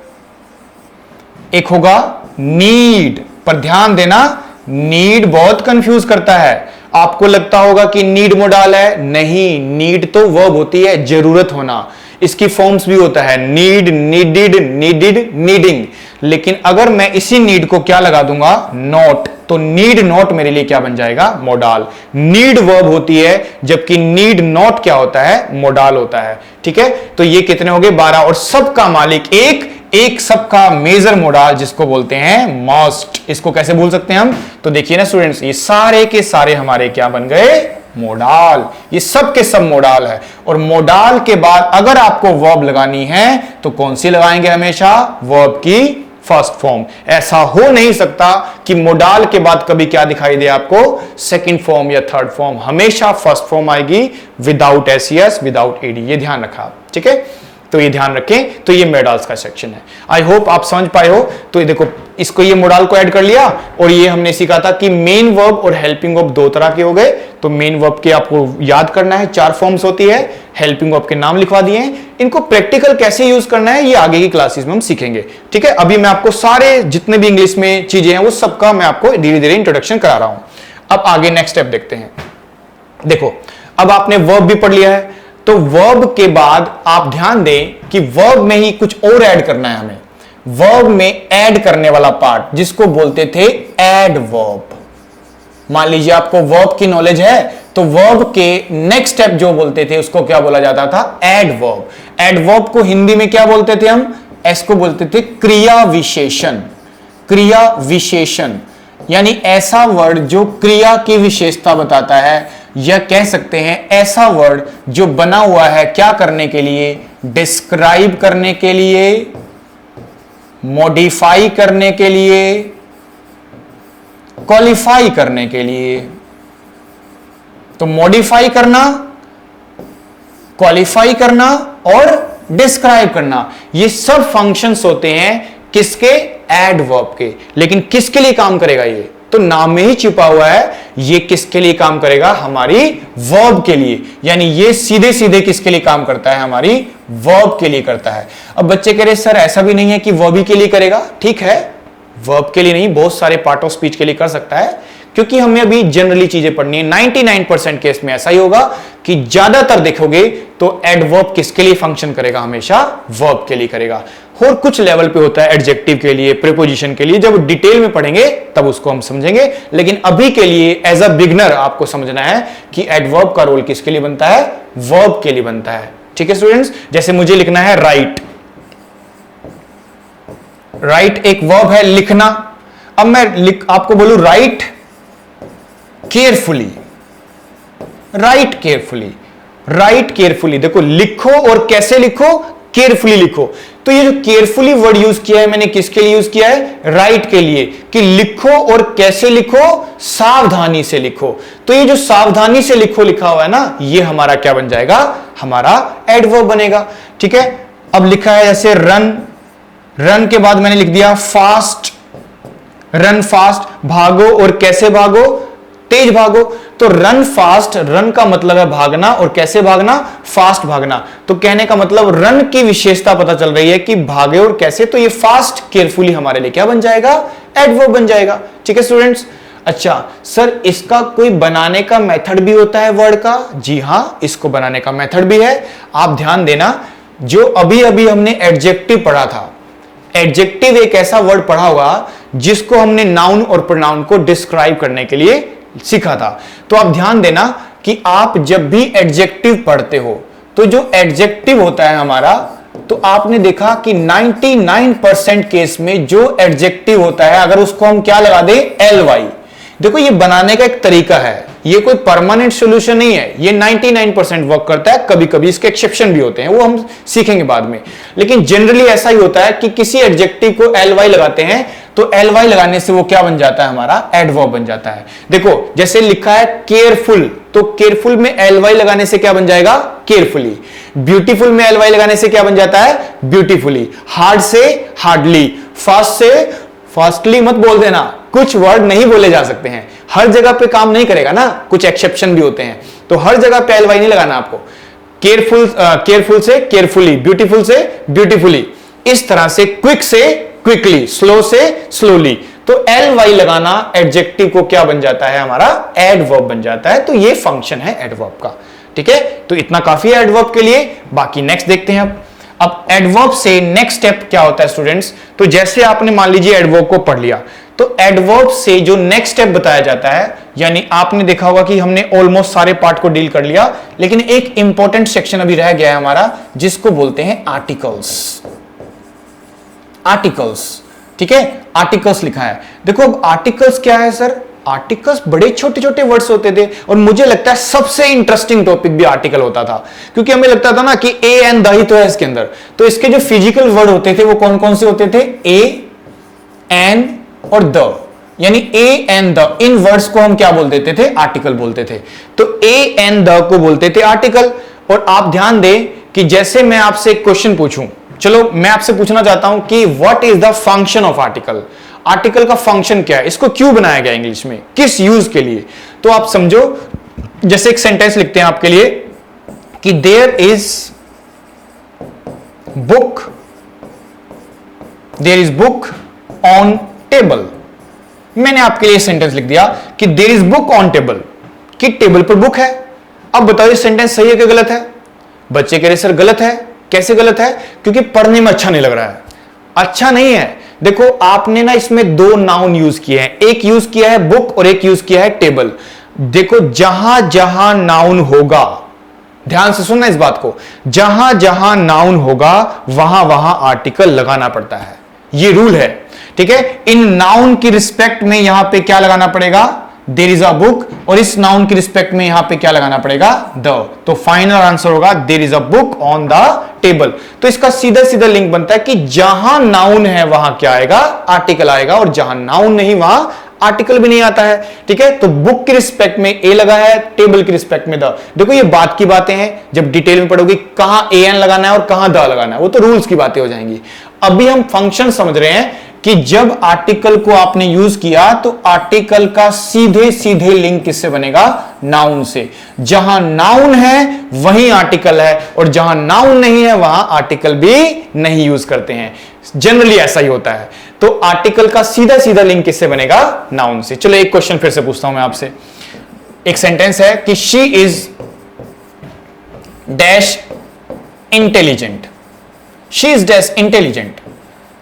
एक होगा नीड। पर ध्यान देना, नीड बहुत कंफ्यूज करता है। आपको लगता होगा कि नीड मॉडल है, नहीं, नीड तो वर्ब होती है, जरूरत होना। इसकी फॉर्म्स भी होता है नीड, नीडिड, नीडिड, नीडिंग। लेकिन अगर मैं इसी नीड को क्या लगा दूंगा? नॉट, तो नीड नॉट मेरे लिए क्या बन जाएगा? मॉडल। नीड वर्ब होती है, जबकि नीड नॉट क्या होता है? मॉडल होता है। ठीक है, तो ये कितने हो गए? 12। और सबका मालिक एक सबका मेजर मॉडल जिसको बोलते हैं मस्ट। इसको कैसे भूल सकते हैं हम? तो देखिए ना स्टूडेंट्स, ये सारे के सारे हमारे क्या बन गए? मॉडल। ये सब के सब मॉडल है। और मॉडल के बाद अगर आपको वर्ब लगानी है तो कौन सी लगाएंगे? हमेशा वर्ब की फर्स्ट फॉर्म। ऐसा हो नहीं सकता कि मॉडल के बाद कभी क्या दिखाई दे आपको? सेकंड फॉर्म या थर्ड फॉर्म। हमेशा फर्स्ट फॉर्म आएगी, विदाउट एस, विदाउट ईडी। ये ध्यान रखा, ठीक है? तो ये ध्यान रखें। तो ये मॉडल्स का सेक्शन है। आई होप आप समझ पाए हो। तो ये देखो, इसको ये मॉडल को ऐड कर लिया। और ये हमने सीखा था कि मेन वर्ब और हेल्पिंग वर्ब 2 तरह के हो गए। तो मेन वर्ब के आपको याद करना है, 4 फॉर्म्स होती है। हेल्पिंग वर्ब के नाम लिखवा दिए हैं। इनको प्रैक्टिकल कैसे यूज करना है ये आगे की क्लासेस में हम सीखेंगे। ठीक है, अभी मैं आपको सारे जितने भी इंग्लिश में चीजें हैं वो सबका मैं आपको धीरे धीरे इंट्रोडक्शन करा रहा हूं। अब आगे नेक्स्ट स्टेप देखते हैं। देखो, अब आपने वर्ब भी पढ़ लिया है, तो वर्ब के बाद आप ध्यान दें कि वर्ब में ही कुछ और ऐड करना है हमें। वर्ब में ऐड करने वाला पार्ट जिसको बोलते थे एडवर्ब। मान लीजिए आपको वर्ब की नॉलेज है, तो वर्ब के नेक्स्ट स्टेप जो बोलते थे उसको क्या बोला जाता था? एडवर्ब। एडवर्ब को हिंदी में क्या बोलते थे हम? इसको बोलते थे क्रिया विशेषण। क्रिया विशेषण यानी ऐसा वर्ड जो क्रिया की विशेषता बताता है, या कह सकते हैं ऐसा वर्ड जो बना हुआ है क्या करने के लिए? डिस्क्राइब करने के लिए, मॉडिफाई करने के लिए, क्वालिफाई करने के लिए। तो मॉडिफाई करना, क्वालिफाई करना और डिस्क्राइब करना, ये सब फंक्शंस होते हैं किसके? एडवर्ब के। लेकिन किसके लिए काम करेगा ये? तो नाम में ही छिपा हुआ है, ये किसके लिए काम करेगा? हमारी वर्ब के लिए। यानी ये सीधे सीधे किसके लिए काम करता है? हमारी वर्ब के लिए करता है। अब बच्चे कह रहे सर ऐसा भी नहीं है कि वर्ब ही के लिए करेगा। ठीक है, वर्ब के लिए नहीं, बहुत सारे पार्ट ऑफ स्पीच के लिए कर सकता है। क्योंकि हमें अभी जनरली चीजें पढ़नी है। 99% केस में ऐसा ही होगा कि ज्यादातर देखोगे तो एडवर्ब किसके लिए फंक्शन करेगा, हमेशा वर्ब के लिए करेगा। और कुछ लेवल पे होता है एडजेक्टिव के लिए, प्रीपोजिशन के लिए, जब डिटेल में पढ़ेंगे तब उसको हम समझेंगे। लेकिन अभी के लिए एज अ बिगनर आपको समझना है कि एडवर्ब का रोल किसके लिए बनता है, वर्ब के लिए बनता है। ठीक है स्टूडेंट्स, जैसे मुझे लिखना है राइट, राइट एक वर्ब है लिखना। अब मैं आपको बोलूं right carefully, right carefully, right carefully, देखो लिखो और कैसे लिखो, केयरफुली लिखो। तो ये जो केयरफुली वर्ड यूज किया है मैंने किसके लिए यूज किया है, राइट के लिए, कि लिखो और कैसे लिखो, सावधानी से लिखो। तो ये जो सावधानी से लिखो लिखा हुआ है ना, ये हमारा क्या बन जाएगा, हमारा एडवर्ब बनेगा। ठीक है, अब लिखा है जैसे रन, रन के बाद मैंने लिख दिया फास्ट, रन फास्ट, भागो और कैसे भागो, तेज भागो। तो रन फास्ट, रन का मतलब है भागना, और कैसे भागना, फास्ट भागना। तो कहने का मतलब रन की विशेषता पता चल रही है कि भागे और कैसे, तो ये फास्ट केयरफुली हमारे लिए क्या बन जाएगा, एडवर्ब बन जाएगा। ठीक है स्टूडेंट्स। अच्छा सर, इसका कोई बनाने का मेथड भी होता है वर्ड का? जी हां, इसको बनाने का मेथड भी है। आप ध्यान देना, जो अभी अभी हमने एडजेक्टिव पढ़ा था, एडजेक्टिव एक ऐसा वर्ड पढ़ा होगा जिसको हमने नाउन और प्रोनाउन को डिस्क्राइब करने के लिए सीखा था। तो आप ध्यान देना कि आप जब भी एडजेक्टिव पढ़ते हो तो जो एडजेक्टिव होता है हमारा, तो आपने देखा कि 99% केस में जो एडजेक्टिव होता है अगर उसको हम क्या लगा दें, ly। देखो ये बनाने का एक तरीका है, ये कोई परमानेंट सॉल्यूशन नहीं है, ये 99% वर्क करता है। कभी कभी इसके एक्सेप्शन भी होते हैं, वो हम सीखेंगे बाद में। लेकिन जनरली ऐसा ही होता है कि किसी एडजेक्टिव को ly लगाते हैं तो ly लगाने से वो क्या बन जाता है, हमारा एडवर्ब बन जाता है। देखो जैसे लिखा है केयरफुल, तो केयरफुल में ly लगाने से क्या बन जाएगा, केयरफुली। ब्यूटीफुल में ly लगाने से क्या बन जाता है, ब्यूटीफुली। हार्ड से हार्डली, फास्ट से फास्टली मत बोल देना, कुछ वर्ड नहीं बोले जा सकते हैं, हर जगह पे काम नहीं करेगा ना, कुछ एक्सेप्शन भी होते हैं। तो हर जगह पे ly नहीं लगाना आपको। केयरफुल से केयरफुली, ब्यूटीफुल से ब्यूटीफुली, इस तरह से क्विक से क्विकली, स्लो से स्लोली। तो ly लगाना एडजेक्टिव को क्या बन जाता है, हमारा एडवर्ब बन जाता है। तो ये फंक्शन है एडवर्ब का। ठीक है, तो इतना काफी है एडवर्ब के लिए। बाकी नेक्स्ट देखते हैं। अब एडवर्ब से नेक्स्ट स्टेप क्या होता है स्टूडेंट्स, तो जैसे आपने मान लीजिए एडवर्ब को पढ़ लिया, तो एडवर्ब से जो नेक्स्ट स्टेप बताया जाता है, यानी आपने देखा होगा कि हमने ऑलमोस्ट सारे पार्ट को डील कर लिया, लेकिन एक इंपॉर्टेंट सेक्शन अभी रह गया है हमारा, जिसको बोलते हैं आर्टिकल्स। आर्टिकल्स, ठीक है, आर्टिकल्स लिखा है। देखो अब आर्टिकल्स क्या है सर, आर्टिकल्स बड़े छोटे छोटे वर्ड्स होते थे, और मुझे लगता है सबसे इंटरेस्टिंग टॉपिक भी आर्टिकल होता था, क्योंकि हमें लगता था ना कि ए एन द ही तो है इसके अंदर। तो इसके जो फिजिकल वर्ड होते थे वो कौन कौन से होते थे, ए एन और द, यानी A N the, in words को हम क्या बोल देते थे, आर्टिकल बोलते थे। तो ए एन द को बोलते थे आर्टिकल। और आप ध्यान दें कि जैसे मैं आपसे एक क्वेश्चन पूछूं, चलो मैं आपसे पूछना चाहता हूं कि what is the function of article, article का फंक्शन क्या है, इसको क्यों बनाया गया इंग्लिश में, किस यूज के लिए। तो आप समझो, जैसे एक सेंटेंस लिखते हैं आपके लिए कि there is book, there is book on table. मैंने आपके लिए सेंटेंस लिख दिया कि there is book on table, कि टेबल पर बुक है। अब बताओ ये सेंटेंस सही है कि गलत है। बच्चे कह रहे सर गलत है। कैसे गलत है, क्योंकि पढ़ने में अच्छा नहीं लग रहा है। अच्छा नहीं है, देखो आपने ना इसमें दो नाउन यूज किए हैं, एक यूज किया है बुक और एक यूज किया है टेबल। देखो जहां जहां नाउन होगा, ध्यान से सुनना इस बात को, जहां जहां नाउन होगा वहां वहां आर्टिकल लगाना पड़ता है, ये रूल है। ठीक है, इन नाउन की रिस्पेक्ट में यहां पे क्या लगाना पड़ेगा, देयर इज अ बुक, और इस नाउन की रिस्पेक्ट में यहां पे क्या लगाना पड़ेगा, द। तो फाइनल आंसर होगा there is a book on the table. तो इसका सीधा सीधा लिंक बनता है कि जहां नाउन है वहां क्या आएगा, आर्टिकल आएगा, और जहां नाउन नहीं वहां आर्टिकल भी नहीं आता है। ठीक है, तो बुक की रिस्पेक्ट में ए लगा है, टेबल की रिस्पेक्ट में द। देखो ये बात की बातें हैं, जब डिटेल में पढ़ोगे कहां ए एन लगाना है और कहां द लगाना है, वो तो रूल्स की बातें हो जाएंगी। अभी हम फंक्शन समझ रहे हैं, कि जब आर्टिकल को आपने यूज किया तो आर्टिकल का सीधे सीधे लिंक किससे बनेगा? नाउन से। जहां नाउन है वहीं आर्टिकल है, और जहां नाउन नहीं है वहां आर्टिकल भी नहीं यूज करते हैं। जनरली ऐसा ही होता है। तो आर्टिकल का सीधा सीधा लिंक किससे बनेगा? नाउन से। चलो एक क्वेश्चन फिर से पूछता हूं मैं आपसे। एक सेंटेंस है कि she is dash intelligent. She is dash intelligent.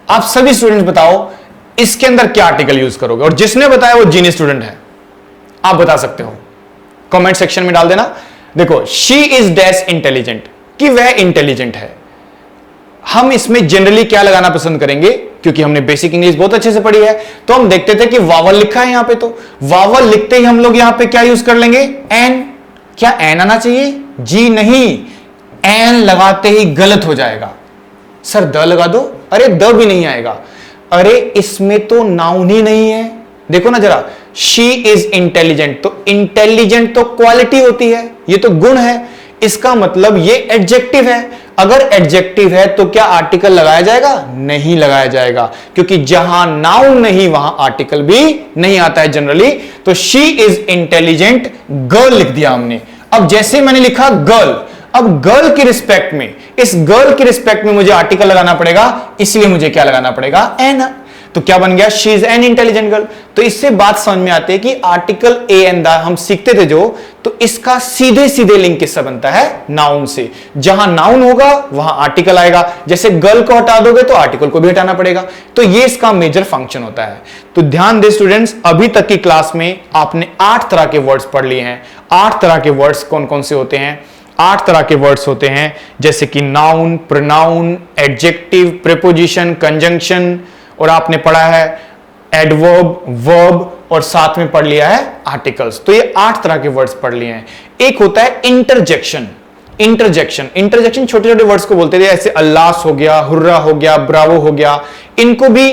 आप सभी स्टूडेंट्स बताओ इसके अंदर क्या आर्टिकल यूज करोगे? और जिसने बताया वो जीनियस स्टूडेंट है। आप बता सकते हो, कमेंट सेक्शन में डाल देना। देखो, शी इज डैश इंटेलिजेंट, कि वह इंटेलिजेंट है। हम इसमें जनरली क्या लगाना पसंद करेंगे? क्योंकि हमने बेसिक इंग्लिश बहुत अच्छे से पढ़ी है, तो हम देखते थे कि वावल लिखा है यहां पे, तो वावल लिखते ही हम लोग यहां पे क्या यूज कर लेंगे? एन। क्या एन आना चाहिए? जी नहीं, एन लगाते ही गलत हो जाएगा। सर द लगा दो। अरे द भी नहीं आएगा। अरे इसमें तो नाउन ही नहीं है। देखो ना जरा, शी इज इंटेलिजेंट, तो इंटेलिजेंट तो क्वालिटी होती है, ये तो गुण है। इसका मतलब ये एडजेक्टिव है। अगर एडजेक्टिव है तो क्या आर्टिकल लगाया जाएगा? नहीं लगाया जाएगा, क्योंकि जहां नाउन नहीं वहां आर्टिकल भी नहीं आता है जनरली। तो शी इज इंटेलिजेंट, गर्ल लिख दिया हमने। अब जैसे मैंने लिखा गर्ल, अब गर्ल की रिस्पेक्ट में, इस गर्ल की रिस्पेक्ट में मुझे आर्टिकल लगाना पड़ेगा, इसलिए मुझे क्या लगाना पड़ेगा? एन। तो क्या बन गया? She is an intelligent girl. तो इससे बात समझ में आती है कि आर्टिकल ए एन दा हम सीखते थे जो, तो इसका सीधे सीधे लिंक किससे बनता है? नाउन से। जहां नाउन होगा वहां आर्टिकल आएगा। जैसे गर्ल को हटा दोगे तो आर्टिकल को भी हटाना पड़ेगा। तो ये इसका मेजर फंक्शन होता है। तो ध्यान दे स्टूडेंट्स, अभी तक की क्लास में आपने 8 तरह के वर्ड्स पढ़ लिए हैं। 8 तरह के वर्ड्स कौन कौन से होते हैं? 8 तरह के वर्ड्स होते हैं, जैसे कि noun, pronoun, adjective, preposition, conjunction, और आपने पढ़ा है एडवर्ब, वर्ब, और साथ में पढ़ लिया है आर्टिकल्स। तो ये 8 तरह के वर्ड्स पढ़ लिए हैं। एक होता है इंटरजेक्शन। इंटरजेक्शन छोटे छोटे वर्ड्स को बोलते थे, ऐसे अल्लास हो गया, हुर्रा हो गया, ब्रावो हो गया, इनको भी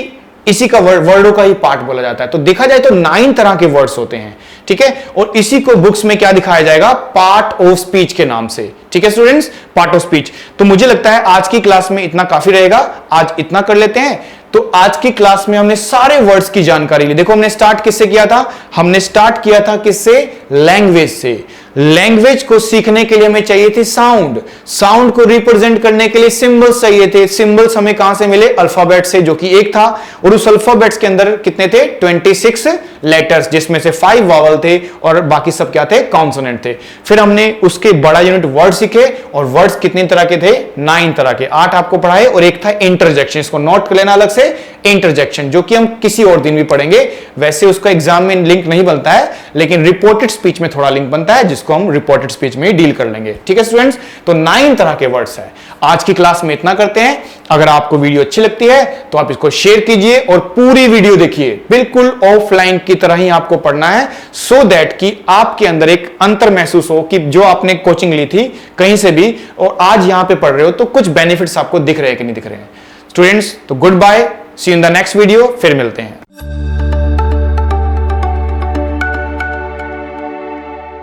इसी का वर्डों का ही पार्ट बोला जाता है। तो देखा जाए तो 9 तरह के वर्ड्स होते हैं, ठीक है। और इसी को बुक्स में क्या दिखाया जाएगा? पार्ट ऑफ स्पीच के नाम से, ठीक है स्टूडेंट्स, पार्ट ऑफ स्पीच। तो मुझे लगता है आज की क्लास में इतना काफी रहेगा। आज इतना कर लेते हैं। तो आज की क्लास में हमने सारे वर्ड्स की जानकारी ली। देखो हमने स्टार्ट किससे किया था? हमने स्टार्ट किया था किससे? लैंग्वेज से। लैंग्वेज को सीखने के लिए हमें चाहिए थे साउंड। साउंड को रिप्रेजेंट करने के लिए सिंबल्स चाहिए थे। सिंबल्स हमें कहां से मिले? अल्फाबेट से, जो कि एक था। और उस अल्फाबेट्स के अंदर कितने थे? 26 लेटर्स, जिसमें से 5 वावल थे और बाकी सब क्या थे? कॉन्सोनेंट थे। फिर हमने उसके बड़ा यूनिट वर्ड सीखे, और वर्ड्स कितने तरह के थे? 9 तरह के। 8 आपको पढ़ाए, और एक था इंटरजेक्शन। इसको नोट कर लेना अलग से, इंटरजेक्शन, जो कि हम किसी और दिन भी पढ़ेंगे। वैसे उसका एग्जाम में लिंक नहीं बनता है, लेकिन रिपोर्टेड स्पीच में थोड़ा लिंक बनता है, जिसको हम रिपोर्टेड स्पीच में ही डील कर लेंगे, ठीक है स्टूडेंट्स। तो 9 तरह के वर्ड्स हैं। आज की क्लास में इतना करते हैं। अगर आपको वीडियो अच्छी लगती है तो आप इसको शेयर कीजिए और पूरी वीडियो देखिए। बिल्कुल ऑफलाइन की तरह ही आपको पढ़ना है, सो दैट कि आपके अंदर एक अंतर महसूस हो कि जो आपने कोचिंग ली थी कहीं से भी और आज यहां पे पढ़ रहे हो, तो कुछ बेनिफिट्स आपको दिख रहे हैं कि नहीं दिख रहे हैं स्टूडेंट्स। तो good bye, see you in the next video. फिर मिलते हैं।